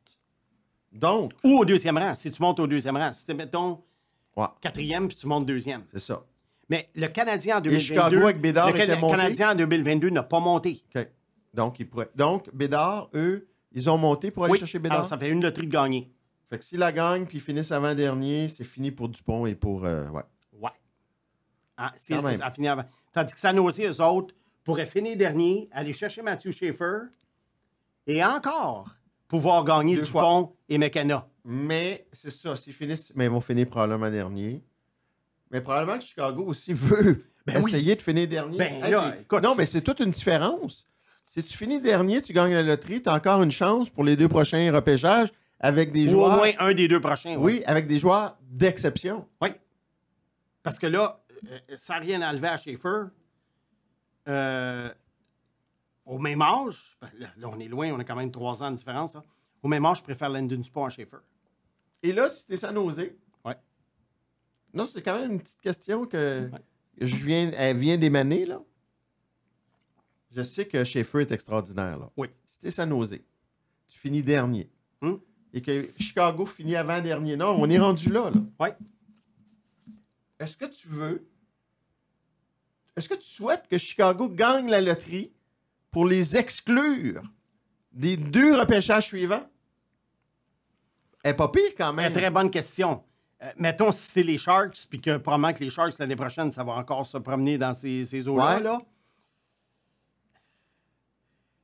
Donc, Ou au deuxième rang, si tu montes au deuxième rang. Si tu mettons ouais, quatrième puis tu montes deuxième. c'est ça. Mais le Canadien en Et 2022... Chicago avec Bédard le était monté. Canadien en 2022 n'a pas monté. OK. Donc, Bédard, eux, ils ont monté pour aller Oui, chercher Bédard. alors ça fait une loterie de gagner. Fait que s'ils la gagnent puis ils finissent avant-dernier, c'est fini pour Dupont et pour... ouais. Ouais. Ah, Quand même. ça a fini avant. Tandis que San Jose, eux autres, pourraient finir dernier, aller chercher Matthew Schaefer et encore pouvoir gagner 2 Dupont et McKenna. Mais c'est ça, s'ils finissent... Mais ils vont finir probablement dernier. Mais probablement que Chicago aussi veut Ben oui. essayer de finir dernier. Ben là, écoute, non, mais c'est toute une différence. Si tu finis dernier, tu gagnes la loterie, tu as encore une chance pour les 2 prochains repêchages avec des Ou joueurs... au moins un des 2 prochains. Oui, avec des joueurs d'exception. Oui. Parce que là, sans rien enlever à Schaefer, au même âge, ben là, on est loin, on a quand même 3 ans de différence. Là. Au même âge, je préfère Landon Dupont à Schaefer. Et là, si t'es San Jose... Ouais. Non, c'est quand même une petite question que elle vient d'émaner, là. Je sais que Schaefer est extraordinaire, là. Oui. Si t'es San Jose, tu finis dernier. Hum. et que Chicago finit avant-dernier. Non, on est rendu là. Oui. Est-ce que tu souhaites que Chicago gagne la loterie pour les exclure des 2 repêchages suivants? Elle n'est pas pire quand même. Très bonne question. Mettons si c'est les Sharks, puis que probablement que les Sharks, l'année prochaine, ça va encore se promener dans ces eaux-là. Ouais. Là.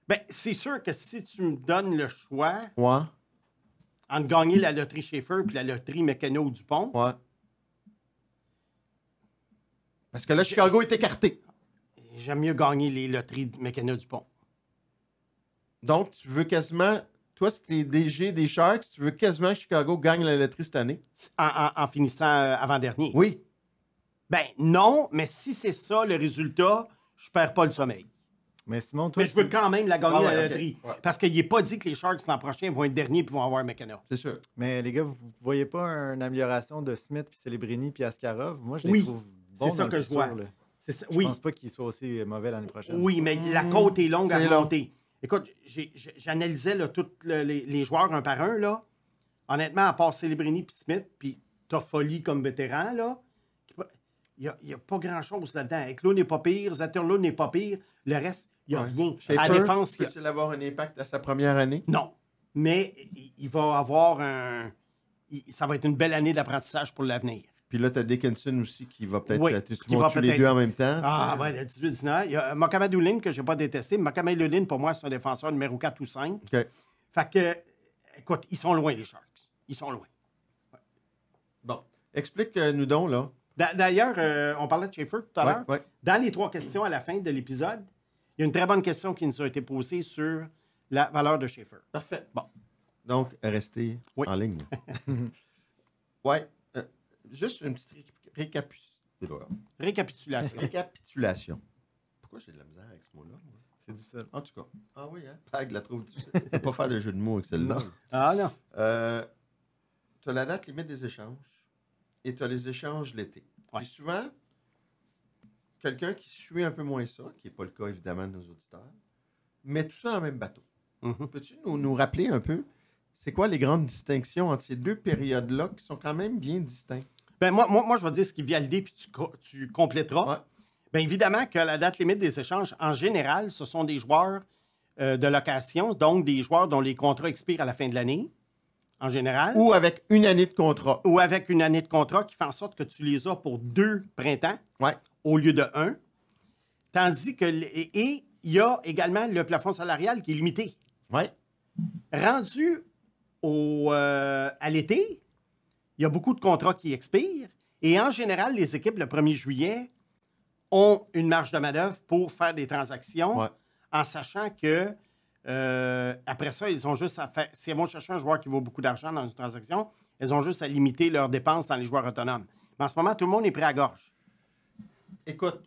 Ben, c'est sûr que si tu me donnes le choix Ouais, entre gagner la loterie Schaefer puis la loterie Mécano-Dupont, ouais. Parce que là, Chicago est écarté. j'aime mieux gagner les loteries Mécano-Dupont. Donc, tu veux quasiment... Toi, si t'es DG des Sharks, tu veux quasiment que Chicago gagne la loterie cette année? En finissant avant-dernier. Oui. Ben non, mais si c'est ça le résultat, je perds pas le sommeil. Mais Simon, toi, Mais je veux quand même la gagner, Ah ouais, la ok. loterie. Ouais. Parce qu'il n'est pas dit que les Sharks l'an prochain vont être derniers et vont avoir Mécano. C'est sûr. mais les gars, vous voyez pas une amélioration de Smith, puis Celebrini, puis Askarov? Moi, je les Oui, trouve bons c'est ça dans que le je futur, vois. là. C'est ça, Je oui. pense pas qu'ils soient aussi mauvais l'année prochaine. Oui, mais la côte est longue à C'est long. monter. Écoute, j'analysais tous les joueurs un par un. Là. Honnêtement, à part Celebrini et Smith, puis Toffoli comme vétéran, là, il n'y a pas grand-chose là-dedans. Eklund n'est pas pire, Zetterlund n'est pas pire. Le reste, il n'y a Ouais. rien. À Schaefer, la défense, il y a... peut-il avoir un impact à sa première année? Non. Mais il va avoir ça va être une belle année d'apprentissage pour l'avenir. Puis là, tu as Dickinson aussi qui va peut-être... Oui, tu qui va montes les peut-être- deux en même temps. Ah, tu sais. ouais, le 18-19. Il y a Mohamed Oulin, que je n'ai pas détesté. Mohamed Oulin, pour moi, c'est un défenseur numéro 4 ou 5. OK. Fait que, écoute, ils sont loin, les Sharks. Ils sont loin. Bon. Explique-nous donc, là. D'ailleurs, on parlait de Schaefer tout à l'heure. Ouais. Dans les 3 questions à la fin de l'épisode, il y a une très bonne question qui nous a été posée sur la valeur de Schaefer. Parfait. Bon. Donc, restez Oui. en ligne. Ouais. Juste une petite Récapitulation. récapitulation. Pourquoi j'ai de la misère avec ce mot-là? moi? C'est difficile. En tout cas. Ah oui, hein? Pag la trouve difficile. Je ne peux pas faire de jeu de mots avec celle-là. Non. Ah non. Tu as la date limite des échanges et tu as les échanges l'été. Ouais. Puis souvent, quelqu'un qui suit un peu moins ça, qui n'est pas le cas évidemment de nos auditeurs, met tout ça dans le même bateau. Mhm. Peux-tu nous rappeler un peu, c'est quoi les grandes distinctions entre ces 2 périodes-là qui sont quand même bien distinctes? Ben, moi, je vais dire ce qui vient l'idée, puis tu compléteras. Ouais. Bien évidemment que la date limite des échanges, en général, ce sont des joueurs de location, donc des joueurs dont les contrats expirent à la fin de l'année, en général. Ou avec une année de contrat. Ou avec une année de contrat qui fait en sorte que tu les as pour 2 printemps Ouais. au lieu de 1. Tandis que... Et il y a également le plafond salarial qui est limité. Ouais. Rendu à l'été, il y a beaucoup de contrats qui expirent. Et en général, les équipes, le 1er juillet, ont une marge de manœuvre pour faire des transactions Ouais. en sachant que après ça, ils ont juste à faire... Si elles vont chercher un joueur qui vaut beaucoup d'argent dans une transaction, elles ont juste à limiter leurs dépenses dans les joueurs autonomes. Mais en ce moment, tout le monde est pris à gorge. Écoute,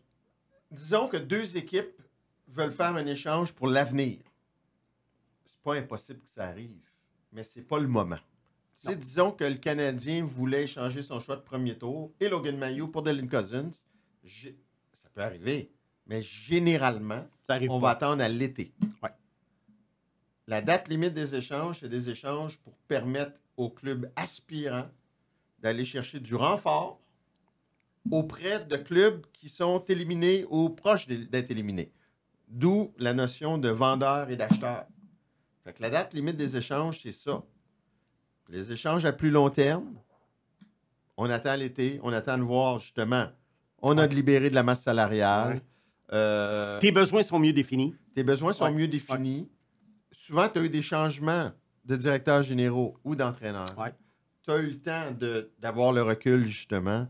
disons que 2 équipes veulent faire un échange pour l'avenir. C'est pas impossible que ça arrive, mais c'est pas le moment. Tu sais, disons que le Canadien voulait échanger son choix de premier tour et Logan Mailloux pour Dylan Cousins. Ça peut arriver, mais généralement, Ça arrive on pas. va attendre à l'été. Ouais. La date limite des échanges, c'est des échanges pour permettre aux clubs aspirants d'aller chercher du renfort auprès de clubs qui sont éliminés ou proches d'être éliminés. D'où la notion de vendeur et d'acheteur. Fait que la date limite des échanges, c'est ça. Les échanges à plus long terme, on attend l'été, on attend de voir justement, on a de libéré de la masse salariale. Tes besoins sont mieux définis. Tes besoins sont Ouais. mieux définis. Souvent, tu as eu des changements de directeurs généraux ou d'entraîneurs. Ouais. Tu as eu le temps d'avoir le recul, justement.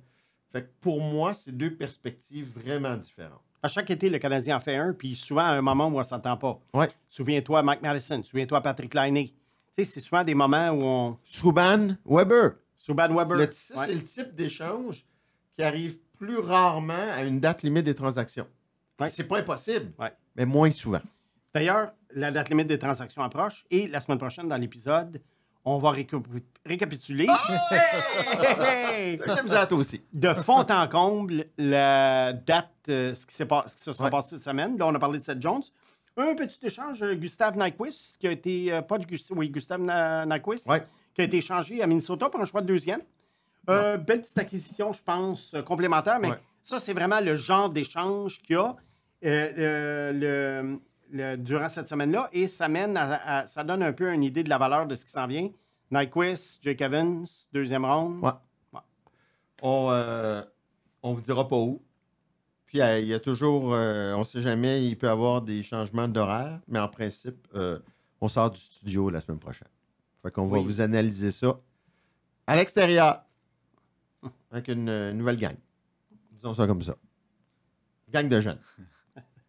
Fait que pour moi, c'est 2 perspectives vraiment différentes. À chaque été, le Canadien en fait un, puis souvent à un moment où on ne s'entend pas. Ouais. Souviens-toi Mike Madison, souviens-toi Patrick Laine. Tu sais, c'est souvent des moments où on... Subban, Weber. Subban Weber. Ça, Ouais. c'est le type d'échange qui arrive plus rarement à une date limite des transactions. Ouais. C'est pas impossible, Ouais. mais moins souvent. D'ailleurs, la date limite des transactions approche et la semaine prochaine, dans l'épisode, on va récapituler Hey! T'as eu de la misère, toi aussi. de fond en comble la date, ce qui se sera Ouais. passé cette semaine. Là, on a parlé de Seth Jones. Un petit échange, Gustave Nyquist, qui a été... Gustave Nyquist, Ouais. qui a été échangé à Minnesota pour un choix de deuxième. Belle petite acquisition, je pense, complémentaire, mais ça, c'est vraiment le genre d'échange qu'il y a durant cette semaine-là et ça mène ça donne un peu une idée de la valeur de ce qui s'en vient. Nyquist, Jake Evans, deuxième ronde. Ouais. On vous dira pas où. Puis il y a toujours, on ne sait jamais, il peut y avoir des changements d'horaire, mais en principe, on sort du studio la semaine prochaine. Fait qu'on va vous analyser ça à l'extérieur avec une nouvelle gang. Disons ça comme ça. Gang de jeunes.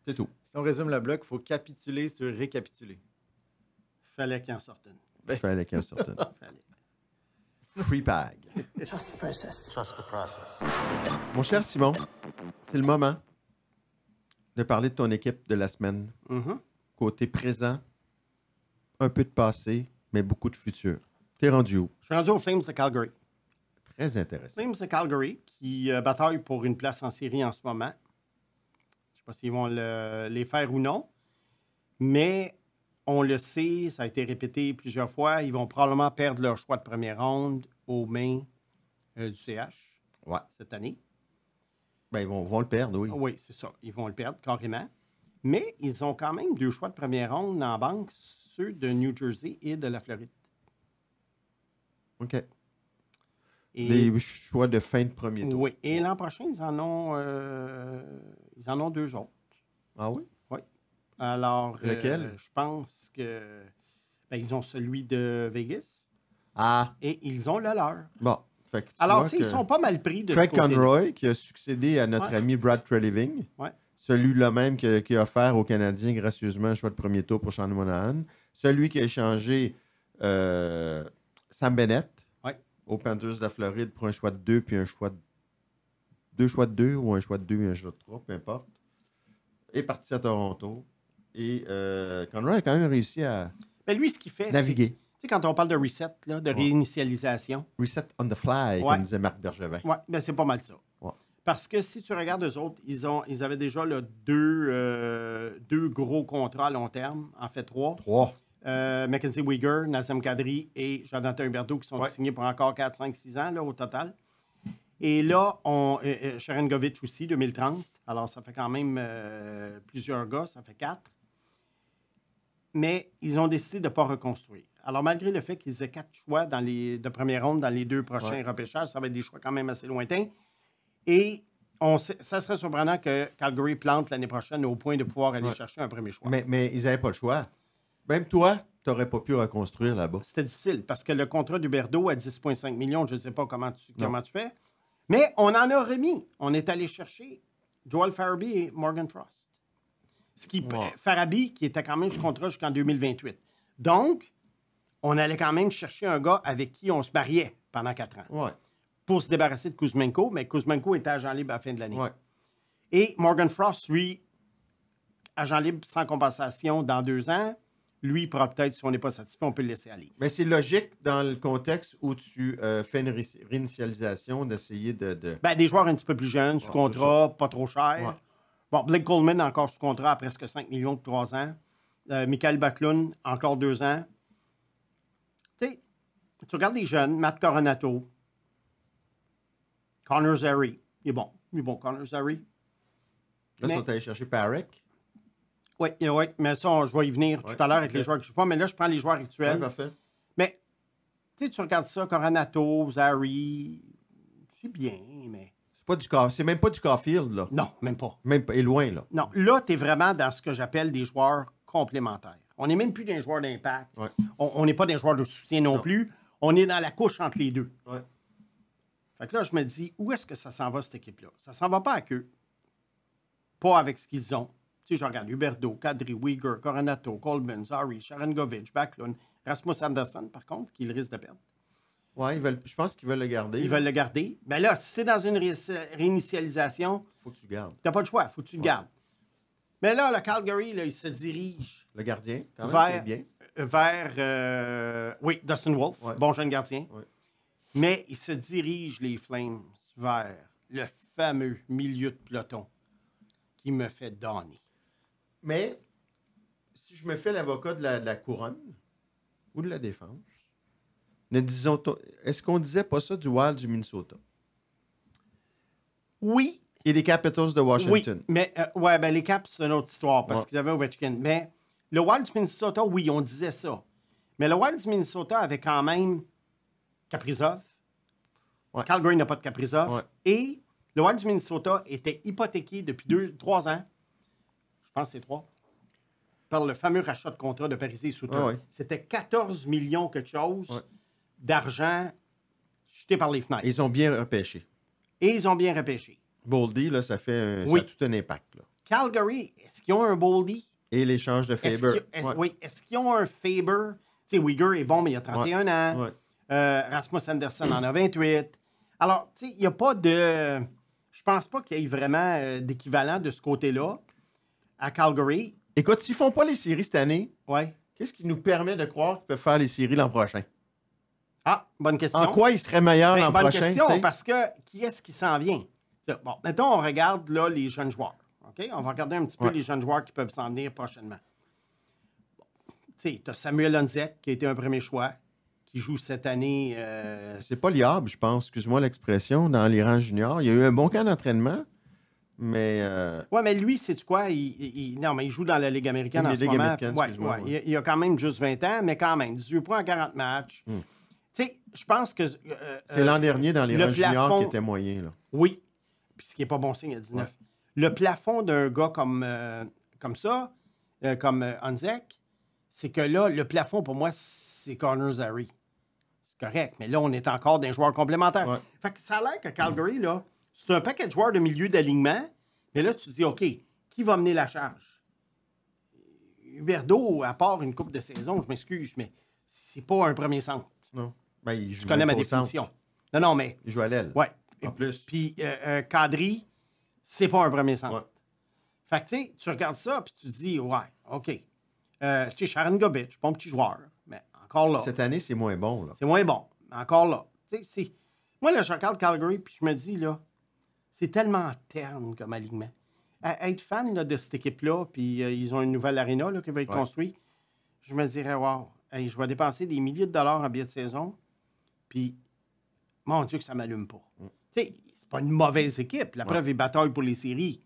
C'est tout. Si on résume le bloc, il faut capituler sur récapituler. Fallait qu'il en sorte une. Il fallait qu'il y en sorte une. Fallait. Free bag. Trust the process. Trust the process. Mon cher Simon, c'est le moment de parler de ton équipe de la semaine. Mhm. Côté présent, un peu de passé, mais beaucoup de futur. T'es rendu où? Je suis rendu aux Flames de Calgary. Très intéressant. Flames de Calgary qui bataillent pour une place en série en ce moment. Je ne sais pas s'ils vont les faire ou non, mais on le sait, ça a été répété plusieurs fois, ils vont probablement perdre leur choix de première ronde aux mains du CH cette année. Ben, ils vont le perdre, oui. Oui, c'est ça. Ils vont le perdre carrément. Mais ils ont quand même 2 choix de première ronde en banque, ceux de New Jersey et de la Floride. OK. Et, Des choix de fin de premier tour. oui. Et l'an prochain, ils en ont 2 autres. Ah oui? Oui. Alors, Lequel? je pense que ils ont celui de Vegas Ah, et ils ont le leur. bon. Fait que tu Alors, vois tu sais, ils que sont pas mal pris de Craig ce côté-là. Conroy, qui a succédé à notre Ouais. ami Brad Treliving, Ouais. celui-là même qui a offert aux Canadiens gracieusement un choix de premier tour pour Sean Monahan, celui qui a échangé Sam Bennett Ouais. aux Panthers de la Floride pour un choix de 2 puis un choix de 2 choix de 2 ou un choix de 2 et un choix de 3, peu importe, est parti à Toronto. Et Conroy a quand même réussi à Ben, lui, ce qu'il fait, c'est... naviguer. Tu sais, quand on parle de reset, là, de réinitialisation, Reset on the fly, Ouais. comme disait Marc Bergevin. ouais, ben, c'est pas mal ça. Ouais. Parce que si tu regardes eux autres, ils avaient déjà là, deux gros contrats à long terme, en fait 3. 3. Mackenzie Weegar, Nazem Kadri et Jonathan Huberdeau qui sont Ouais. signés pour encore 4, 5, 6 ans là, au total. Et là, Sharangovich aussi, 2030. Alors, ça fait quand même plusieurs gars, ça fait 4. Mais ils ont décidé de ne pas reconstruire. Alors, malgré le fait qu'ils aient 4 choix de première ronde dans les 2 prochains repêchages, ça va être des choix quand même assez lointains. Et ça serait surprenant que Calgary plante l'année prochaine au point de pouvoir aller chercher un premier choix. Mais ils n'avaient pas le choix. Même toi, tu n'aurais pas pu reconstruire là-bas. C'était difficile parce que le contrat d'Huberdeau à 10,5 millions, je ne sais pas comment tu fais, mais on en a remis. On est allé chercher Joel Farabee et Morgan Frost. Farabee qui était quand même sous contrat jusqu'en 2028. Donc, on allait quand même chercher un gars avec qui on se mariait pendant 4 ans Ouais. pour se débarrasser de Kuzmenko, mais Kuzmenko était agent libre à la fin de l'année. Ouais. Et Morgan Frost, lui, agent libre sans compensation dans 2 ans, lui, pourra peut-être, si on n'est pas satisfait, on peut le laisser aller. Mais c'est logique dans le contexte où tu fais une réinitialisation, d'essayer de... Ben, des joueurs un petit peu plus jeunes, sous contrat, pas trop cher. Ouais. Bon, Blake Coleman, encore sous contrat à presque 5 millions de 3 ans. Michael Backlund, encore 2 ans. Tu sais, tu regardes les jeunes, Matt Coronato, Connor Zary. Il est bon. Connor Zary. Là, Mais- ils sont allés chercher Parek. Oui, mais ça, je vais y venir tout à l'heure avec les joueurs que je ne sais pas. Mais là, je prends les joueurs Oui, actuels. parfait. Mais, tu regardes ça, Coronato, Zary, c'est bien, mais... C'est même pas du Caulfield, là. Non, même pas. Même pas, et loin, là. Non, là, tu es vraiment dans ce que j'appelle des joueurs complémentaires. On n'est même plus des joueurs d'impact. Ouais. On n'est pas des joueurs de soutien non plus. On est dans la couche entre les deux. Ouais. Fait que là, je me dis, où est-ce que ça s'en va, cette équipe-là? Ça s'en va pas avec eux. Pas avec ce qu'ils ont. Tu sais, je regarde Huberdeau, Kadri, Weegar, Coronato, Coleman, Zary, Sharangovich, Backlund, Rasmus Anderson, par contre, qu'ils risquent de perdre. Ouais, je pense qu'ils veulent le garder. Ils veulent le garder. Mais là, si tu es dans une réinitialisation, Faut que tu le gardes. tu n'as pas le choix. Il faut que tu le gardes. Mais là, le Calgary, là, il se dirige Le gardien, quand même, Vers- c'est bien. oui, Dustin Wolf, Ouais. bon jeune gardien. Ouais. Mais il se dirige, les Flames, vers le fameux milieu de peloton qui me fait donner. Mais, si je me fais l'avocat de la couronne ou de la défense, Est-ce qu'on disait pas ça du Wild du Minnesota? Oui, Et des Capitals de Washington. oui, mais les Caps, c'est une autre histoire parce qu'ils avaient Ovechkin. Mais le Wild du Minnesota, oui, on disait ça. Mais le Wild du Minnesota avait quand même Kaprizov. Ouais. Calgary n'a pas de Kaprizov. Ouais. Et le Wild du Minnesota était hypothéqué depuis 3 ans. Je pense que c'est 3. Par le fameux rachat de contrat de Parise et Sutter. Ouais. C'était 14 millions quelque chose Ouais. d'argent jeté par les fenêtres. Ils ont bien repêché. Et ils ont bien repêché. Boldy, là, ça fait Oui. ça a tout un impact. Là. Calgary, est-ce qu'ils ont un Boldy? Et l'échange de Est-ce Faber. Oui, est-ce qu'ils ont un Faber? Tu sais, Uyghur est bon, mais il a 31 ans. Ouais. Rasmus Anderson en a 28. Alors, tu sais, il n'y a pas de... Je pense pas qu'il y ait vraiment d'équivalent de ce côté-là à Calgary. Écoute, s'ils font pas les séries cette année, Ouais. qu'est-ce qui nous permet de croire qu'ils peuvent faire les séries l'an prochain? Ah, bonne question. En quoi ils seraient meilleurs l'an bonne prochain? question, tu sais? parce que qui est-ce qui s'en vient? T'sais, bon, mettons, on regarde là les jeunes joueurs. OK? On va regarder un petit peu Ouais. les jeunes joueurs qui peuvent s'en venir prochainement. Bon, tu sais, tu as Samuel Honzek, qui a été un premier choix, qui joue cette année. C'est pas liable, je pense. Excuse-moi l'expression, dans les rangs juniors. Il y a eu un bon camp d'entraînement, mais Ouais, mais lui, c'est quoi? Non, mais il joue dans la Ligue américaine La en ce Ligue moment. américaine, Ouais, excuse-moi, ouais. ouais. Il a quand même juste 20 ans, mais quand même, 18 points en 40 matchs. Tu sais, je pense que... c'est l'an dernier dans les le rangs juniors plafond- qui était moyen. Là. Oui. Puis ce qui n'est pas bon signe à 19. Ouais. Le plafond d'un gars comme ça, comme Honzek, c'est que là, le plafond, pour moi, c'est Connor Zary. C'est correct, mais là, on est encore des joueurs complémentaires. Ouais. Fait que ça a l'air que Calgary, là, c'est un paquet de joueurs de milieu d'alignement, mais là, tu te dis, OK, qui va mener la charge? Huberdeau, à part une coupe de saison, je m'excuse, mais c'est pas un premier centre. Non. Ben, il joue Tu connais même ma pas au centre. définition. Non, mais... Il joue à l'aile. Ouais. En plus. Puis Kadri, c'est pas un premier centre. Ouais. Fait que, tu sais, tu regardes ça, puis tu te dis, ouais, OK. Tu sais, Sharon Gobic, pas un petit joueur, mais encore là. Cette année, c'est moins bon. Là. C'est moins bon, mais encore là. Tu sais, c'est... Moi, là, je regarde Calgary, puis je me dis, là, c'est tellement terne comme alignement. Être fan là, de cette équipe-là, puis ils ont une nouvelle aréna là, qui va être Ouais. construite, je me dirais, wow, hey, je vais dépenser des milliers de dollars en billets de saison, puis, mon Dieu, que ça m'allume pas. Tu sais, c'est pas une mauvaise équipe. La preuve, ils bataillent pour les séries.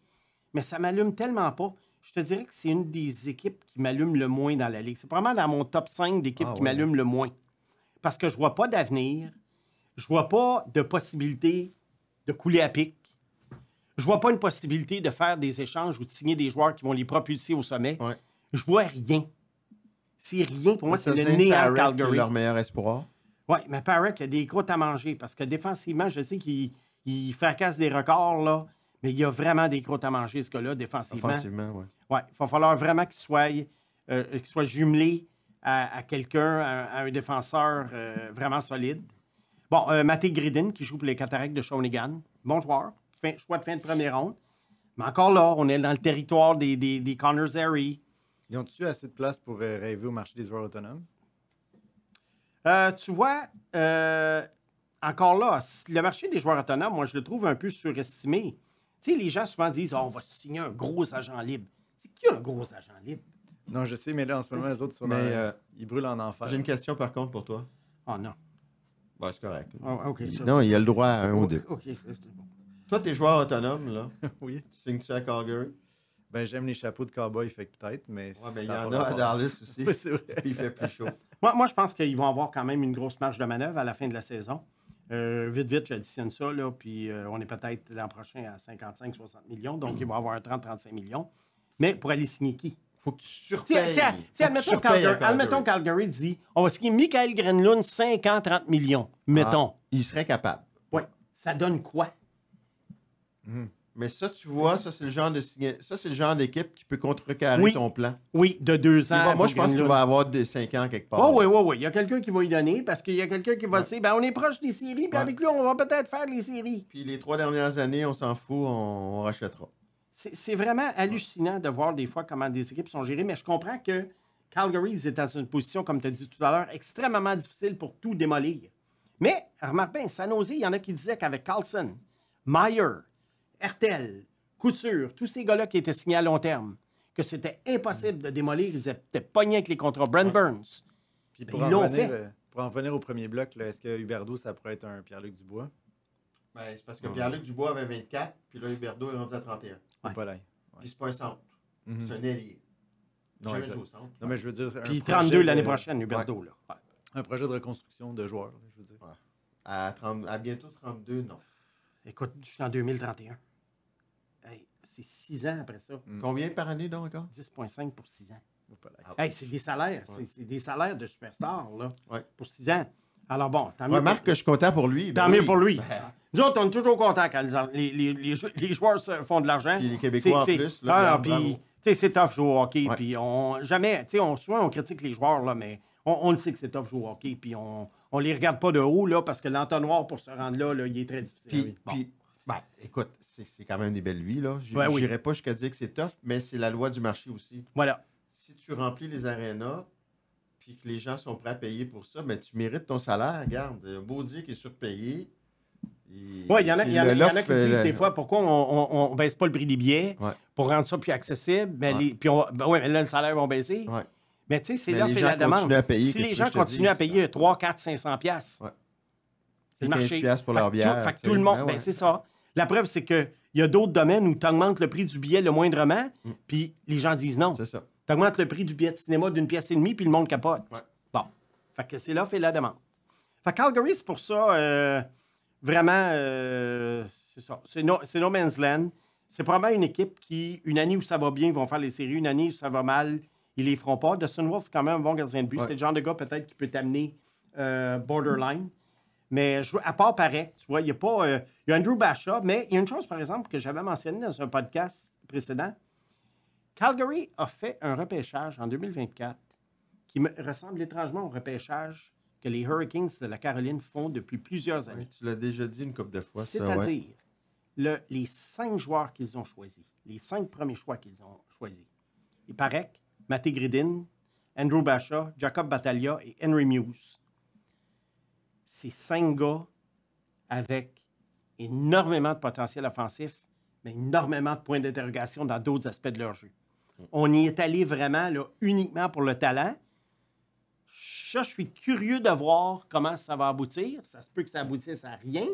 Mais ça m'allume tellement pas. Je te dirais que c'est une des équipes qui m'allume le moins dans la Ligue. C'est vraiment dans mon top 5 d'équipes qui m'allument le moins. Parce que je vois pas d'avenir. Je vois pas de possibilité de couler à pic. Je vois pas une possibilité de faire des échanges ou de signer des joueurs qui vont les propulser au sommet. Ouais. Je vois rien. C'est rien. Pour moi, c'est Ça, le Zane néant Parrott qui est Calgary. leur meilleur espoir. Oui, mais Parrott, il a des croûtes à manger parce que défensivement, je sais qu'il fracasse des records, là, mais il y a vraiment des croûtes à manger, ce gars-là, défensivement. Offensivement, oui. Oui, il va falloir vraiment qu'il soit jumelé à quelqu'un, à un défenseur vraiment solide. Bon, Matty Gridin, qui joue pour les Cataractes de Shawinigan. Bon joueur. Choix de fin de première ronde. Mais encore là, on est dans le territoire des Connor Zary. Ils ont-tu assez de place pour rêver au marché des joueurs autonomes? Tu vois, encore là, le marché des joueurs autonomes, moi, je le trouve un peu surestimé. Tu sais, les gens souvent disent on va signer un gros agent libre. C'est qui un gros agent libre? Non, je sais, mais là, en ce moment, les autres, sont Mais, ils brûlent en enfer. J'ai une question, par contre, pour toi. Oh non. Ben, c'est correct. Oh, OK. ça- Non, il a le droit à un ou deux. OK. c'est bon. Toi, t'es joueur autonome, là. Oui. Tu signes-tu à Calgary? Ben, j'aime les chapeaux de cowboy, fait que peut-être, mais... Ouais, ben, il y ça en pas a à rapport. Dallas aussi. Oui, c'est vrai. Puis il fait plus chaud. Moi, je pense qu'ils vont avoir quand même une grosse marge de manœuvre à la fin de la saison. Vite, j'additionne ça, là, puis on est peut-être l'an prochain à 55-60 millions, donc il va y avoir un 30-35 millions. Mais pour aller signer qui? Faut que tu surpayes. Tiens, admettons Calgary dit on va signer Michael Grenlund 5 ans, 30 millions. Mettons. Il serait capable. Oui. Ça donne quoi? Mais ça, tu vois, ça, c'est le genre de ça, c'est le genre d'équipe qui peut contrecarrer Oui. ton plan. Oui, de 2 ans. Moi, je pense qu'il va avoir 5 ans quelque part. Oh, oui. Il y a quelqu'un qui va y donner parce qu'il y a quelqu'un qui va dire ben, on est proche des séries, puis Ouais. avec lui, on va peut-être faire les séries. Puis les 3 dernières années, on s'en fout, on rachètera. C'est vraiment hallucinant de voir des fois comment des équipes sont gérées, mais je comprends que Calgary est dans une position, comme tu as dit tout à l'heure, extrêmement difficile pour tout démolir. Mais, remarque bien, San Jose, il y en a qui disaient qu'avec Carlson, Meyer, Hertel, Couture, tous ces gars-là qui étaient signés à long terme, que c'était impossible de démolir, ils étaient pognés avec les contrats. Brent Burns. Puis Ben, ils l'ont fait. pour en revenir au premier bloc, là, est-ce que Huberdeau, ça pourrait être un Pierre-Luc Dubois? Ben, c'est parce que Pierre-Luc Dubois avait 24, puis là, Huberdeau est rendu à 31. Ou pas là? Puis c'est pas un centre. Mhm. C'est un ailier. Non, Jamais exact. joué au centre. Non, mais je veux dire... c'est Puis un projet 32 l'année de- prochaine, Huberdeau. Là. Ouais. Un projet de reconstruction de joueurs, là, je veux dire. À bientôt 32, non. Écoute, je suis en 2031. Hey, c'est 6 ans après ça. Combien par année, donc, encore? 10,5 pour 6 ans. Ou pas là. Hey, c'est des salaires. C'est des salaires de superstars là, Ouais. pour 6 ans. Alors bon, tant mieux. Remarque que je suis content pour lui. Tant ben mieux oui. pour lui. Ben, Nous autres, on est toujours contents quand les joueurs se font de l'argent. Puis les Québécois en plus, là, Ah, non, bravo. puis, tu sais, c'est tough jouer au hockey. Ouais. Puis souvent, on critique les joueurs, là, mais on le sait que c'est tough jouer au hockey. Puis on les regarde pas de haut, là, parce que l'entonnoir pour se rendre là, il est très difficile. Puis, Bon. puis, ben, écoute, c'est quand même des belles vies, là. Je Ouais, oui. n'irai pas jusqu'à dire que c'est tough, mais c'est la loi du marché aussi. Voilà. Si tu remplis les arénas, puis que les gens sont prêts à payer pour ça, ben, tu mérites ton salaire. Regarde, un beau Dieu qui est surpayé. Oui, il y en a qui disent des fois pourquoi on baisse pas le prix des billets Ouais. pour rendre ça plus accessible. Mais, Ouais. mais là, le salaire va baisser. Ouais. Mais tu sais, c'est Mais l'offre les et gens la demande. continuent à payer, Si qu'est-ce les que gens je te continuent à dis? payer 3, 4, 500 piastres, Ouais. c'est le 15 marché. piastres pour Fait leur que bière, Fait que tu tout sais. le monde, Ben ben, ouais. c'est ça. La preuve, c'est qu'il y a d'autres domaines où tu augmentes le prix du billet le moindrement, puis les gens disent non. C'est ça. Tu augmentes le prix du billet de cinéma d'une pièce et demie, puis le monde capote. Ouais. Bon. Fait que c'est l'offre et la demande. Fait que Calgary, c'est pour ça, vraiment, c'est ça. C'est no man's land. C'est probablement une équipe qui, une année où ça va bien, ils vont faire les séries. Une année où ça va mal, ils les feront pas. Dustin Wolf, quand même, un bon gardien de but. Ouais. C'est le genre de gars, peut-être, qui peut t'amener borderline. Mais à part pareil, tu vois, il y a pas... il y a Andrew Basha, mais il y a une chose, par exemple, que j'avais mentionnée dans un podcast précédent. Calgary a fait un repêchage en 2024 qui me ressemble étrangement au repêchage que les Hurricanes de la Caroline font depuis plusieurs années. Ouais, tu l'as déjà dit une couple de fois. ça, ouais. C'est-à-dire les 5 joueurs qu'ils ont choisis, les 5 premiers choix qu'ils ont choisis. Iparek, Matty Gridin, Andrew Basha, Jacob Battaglia et Henry Muse. Ces 5 gars avec énormément de potentiel offensif, mais énormément de points d'interrogation dans d'autres aspects de leur jeu. On y est allé vraiment là, uniquement pour le talent. Ça, je suis curieux de voir comment ça va aboutir. Ça se peut que ça aboutisse à rien.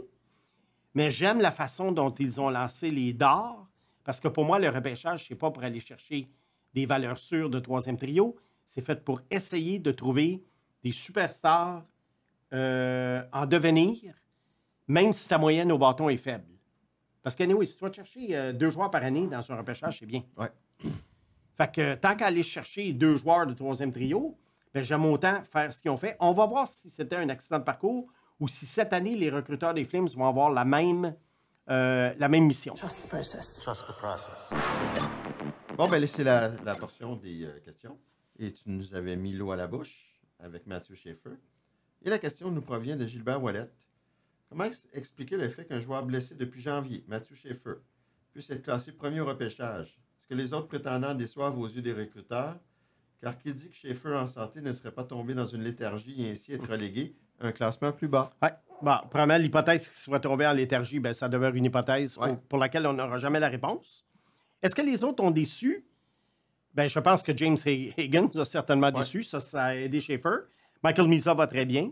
Mais j'aime la façon dont ils ont lancé les dards. Parce que pour moi, le repêchage, c'est pas pour aller chercher des valeurs sûres de troisième trio. C'est fait pour essayer de trouver des superstars en devenir, même si ta moyenne au bâton est faible. Parce que, anyway, si tu vas chercher 2 joueurs par année dans un repêchage, c'est bien. Ouais. Fait que tant qu'à aller chercher 2 joueurs de troisième trio, ben, j'aime autant faire ce qu'ils ont fait. On va voir si c'était un accident de parcours ou si cette année, les recruteurs des Flames vont avoir la même mission. Trust the process. Trust the process. Bon, ben là, c'est la portion des questions. Et tu nous avais mis l'eau à la bouche avec Mathieu Schaeffer. Et la question nous provient de Gilbert Ouellette. Comment expliquer le fait qu'un joueur blessé depuis janvier, Mathieu Schaeffer, puisse être classé premier au repêchage? Est-ce que les autres prétendants déçoivent aux yeux des recruteurs? Car qui dit que Schaeffer en santé ne serait pas tombé dans une léthargie et ainsi être relégué à un classement plus bas? Oui. Bon, premièrement, l'hypothèse qu'il soit tombé en léthargie, ben, ça demeure une hypothèse Ouais. pour laquelle on n'aura jamais la réponse. Est-ce que les autres ont déçu? Ben, je pense que James Higgins a certainement déçu. Ça a aidé Schaeffer. Michael Misa va très bien.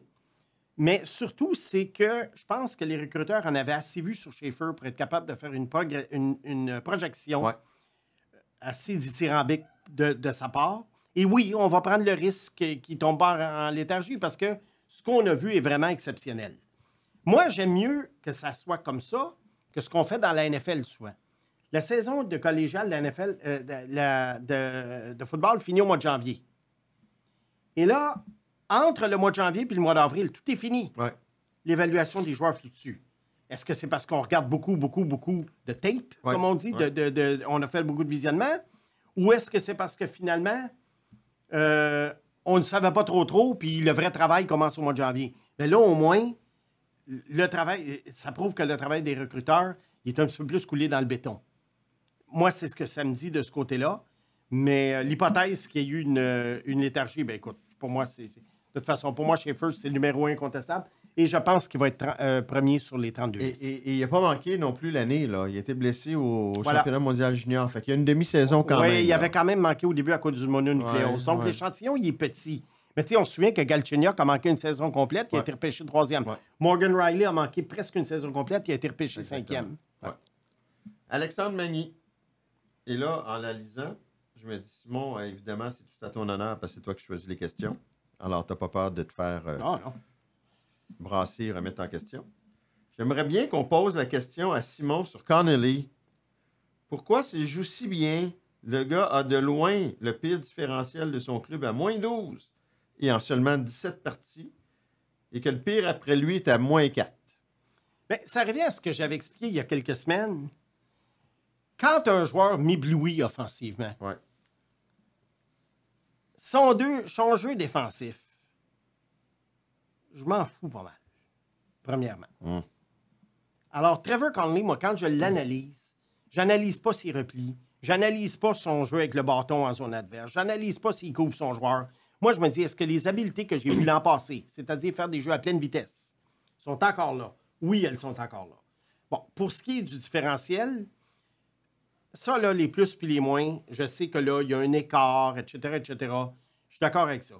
Mais surtout, c'est que je pense que les recruteurs en avaient assez vu sur Schaeffer pour être capable de faire une projection Ouais. assez dithyrambique de sa part. Et oui, on va prendre le risque qu'il tombe pas en léthargie parce que ce qu'on a vu est vraiment exceptionnel. Moi, j'aime mieux que ça soit comme ça que ce qu'on fait dans la NFL souvent. La saison de collégiale de la NFL, de football finit au mois de janvier. Et là, entre le mois de janvier et le mois d'avril, tout est fini. Ouais. L'évaluation des joueurs fluctue. Est-ce que c'est parce qu'on regarde beaucoup de tape, Ouais. comme on dit, Ouais. on a fait beaucoup de visionnement? Ou est-ce que c'est parce que finalement, on ne savait pas trop, puis le vrai travail commence au mois de janvier? Mais là, au moins, le travail, ça prouve que le travail des recruteurs il est un petit peu plus coulé dans le béton. Moi, c'est ce que ça me dit de ce côté-là. Mais l'hypothèse qu'il y ait eu une léthargie, bien écoute, pour moi, de toute façon, pour moi, Schaeffer, c'est le numéro 1 incontestable. Et je pense qu'il va être premier sur les 32 listes. Et il n'a pas manqué non plus l'année. Là. Il a été blessé au Voilà. championnat mondial junior. Fait qu'il y a une demi-saison quand même. Oui, il là. avait quand même manqué au début à cause du mononucléose. Ouais, Donc, ouais. l'échantillon, il est petit. Mais tu sais, on se souvient que Galchenyuk a manqué une saison complète, il a été repêché 3e. Ouais. Morgan Riley a manqué presque une saison complète, il a été repêché Exactement. 5e. Ouais. Alexandre Magny. Et là, en la lisant, je me dis, Simon, évidemment, c'est tout à ton honneur parce que c'est toi qui choisis les questions. Alors, tu n'as pas peur de te faire Non. brasser et remettre en question. J'aimerais bien qu'on pose la question à Simon sur Connolly. Pourquoi s'il joue si bien, le gars a de loin le pire différentiel de son club à moins 12 et en seulement 17 parties, et que le pire après lui est à moins 4? Bien, ça revient à ce que j'avais expliqué il y a quelques semaines. Quand un joueur m'éblouit offensivement, Ouais. son jeu défensif, je m'en fous pas mal, premièrement. Alors, Trevor Connolly, moi, quand je l'analyse, j'analyse pas ses replis, j'analyse pas son jeu avec le bâton en zone adverse, j'analyse pas s'il coupe son joueur. Moi, je me dis, est-ce que les habiletés que j'ai vues l'an passé, c'est-à-dire faire des jeux à pleine vitesse, sont encore là? Oui, elles sont encore là. Bon, pour ce qui est du différentiel, ça, là, les plus puis les moins, je sais que là, il y a un écart, etc., etc. Je suis d'accord avec ça.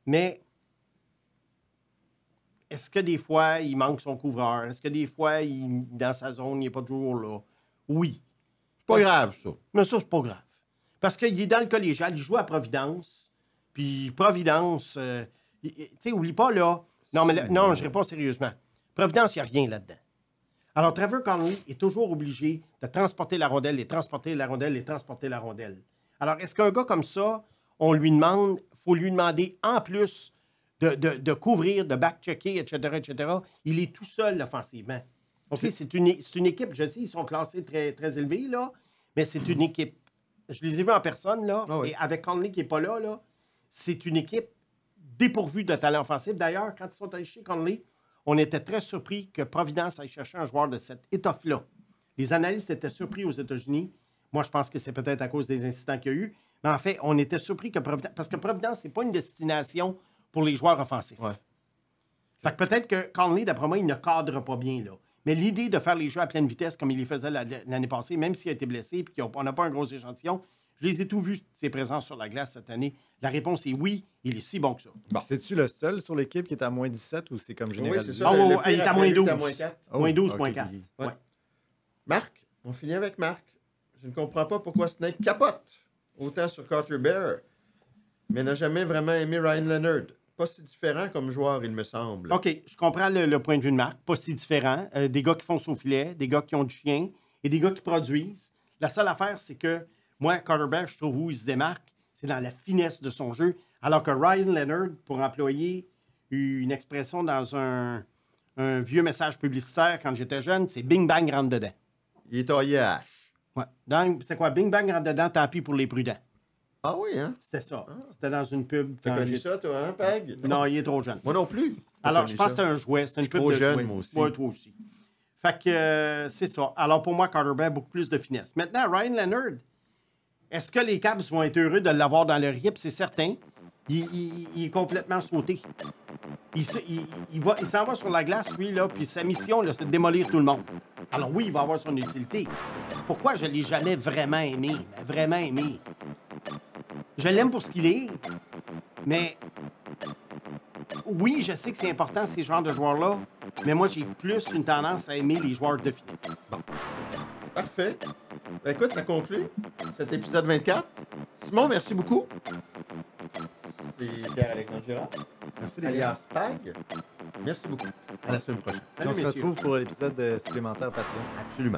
Mais est-ce que des fois, il manque son couvreur? Est-ce que des fois, dans sa zone, il n'est pas toujours là? Oui. C'est pas grave, ça. Mais ça, c'est pas grave. Parce qu'il est dans le collégial, il joue à Providence. Puis Providence, tu sais, oublie pas, là. Non, mais non, je réponds sérieusement. Providence, il n'y a rien là-dedans. Alors, Trevor Connolly est toujours obligé de transporter la rondelle, et transporter la rondelle, et transporter la rondelle. Alors, est-ce qu'un gars comme ça, on lui demande, faut lui demander en plus de couvrir, de back-checker, etc., etc. Il est tout seul offensivement. OK, c'est une équipe, je sais, ils sont classés très, très élevés, là, mais c'est une équipe. Je les ai vus en personne, là, Ah oui. et avec Connolly qui n'est pas là, c'est une équipe dépourvue de talent offensif. D'ailleurs, quand ils sont allés chez Connolly, on était très surpris que Providence aille chercher un joueur de cette étoffe-là. Les analystes étaient surpris aux États-Unis. Moi, je pense que c'est peut-être à cause des incidents qu'il y a eu. Mais en fait, on était surpris que Providence... Parce que Providence, c'est pas une destination pour les joueurs offensifs. Ouais. Fait que peut-être que Connolly, d'après moi, il ne cadre pas bien, là. Mais l'idée de faire les jeux à pleine vitesse comme il les faisait l'année passée, même s'il a été blessé et qu'on n'a pas un gros échantillon, je les ai tous vus, ses présences sur la glace cette année. La réponse est oui, il est si bon que ça. Bon. C'est-tu le seul sur l'équipe qui est à moins 17 ou c'est comme généralisé? c'est ça. Ah, Le ouais, pire il est à après moins lui, 12. à moins 4. Oh, moins 12, ok, moins ok, 4. ok. Ouais. Ouais. Marc, on finit avec Marc. Je ne comprends pas pourquoi Snake capote autant sur Carter Bear, mais n'a jamais vraiment aimé Ryan Leonard. Pas si différent comme joueur, il me semble. OK, je comprends le point de vue de Marc. Pas si différent. Des gars qui font au filet, des gars qui ont du chien et des gars qui produisent. La seule affaire, c'est que moi, Carter Bear, je trouve où il se démarque, c'est dans la finesse de son jeu. Alors que Ryan Leonard, pour employer une expression dans un vieux message publicitaire quand j'étais jeune, c'est bing bang rentre dedans. Il est taillé à hache. Ouais. Donc, c'est quoi? Bing bang rentre dedans, tant pis pour les prudents. Ah oui, hein? C'était ça. C'était dans une pub. T'as quand connu j'étais- ça, toi, hein, Peg? Non, il est trop jeune. Moi non plus. T'as Alors, connu je pense que ça. c'était un jouet. C'était une Je suis pub trop de jeune, jouet. moi aussi. Ouais, toi aussi. Fait que c'est ça. Alors, pour moi, Carter Bear, beaucoup plus de finesse. Maintenant, Ryan Leonard, est-ce que les Cavs vont être heureux de l'avoir dans leur équipe? C'est certain. Il est complètement sauté. Il s'en va sur la glace, lui, là, puis sa mission, là, c'est de démolir tout le monde. Alors oui, il va avoir son utilité. Pourquoi je ne l'ai jamais vraiment aimé? Vraiment aimé. Je l'aime pour ce qu'il est, mais oui, je sais que c'est important, ces genres de joueurs-là, mais moi, j'ai plus une tendance à aimer les joueurs de finesse. Parfait. Ben, écoute, ça conclut cet épisode 24. Simon, merci beaucoup. C'est Pierre-Alexandre Girard, Merci les gars. alias Pag. Merci beaucoup. À la semaine prochaine. Puis on se messieurs. retrouve pour l'épisode supplémentaire Patreon. Absolument.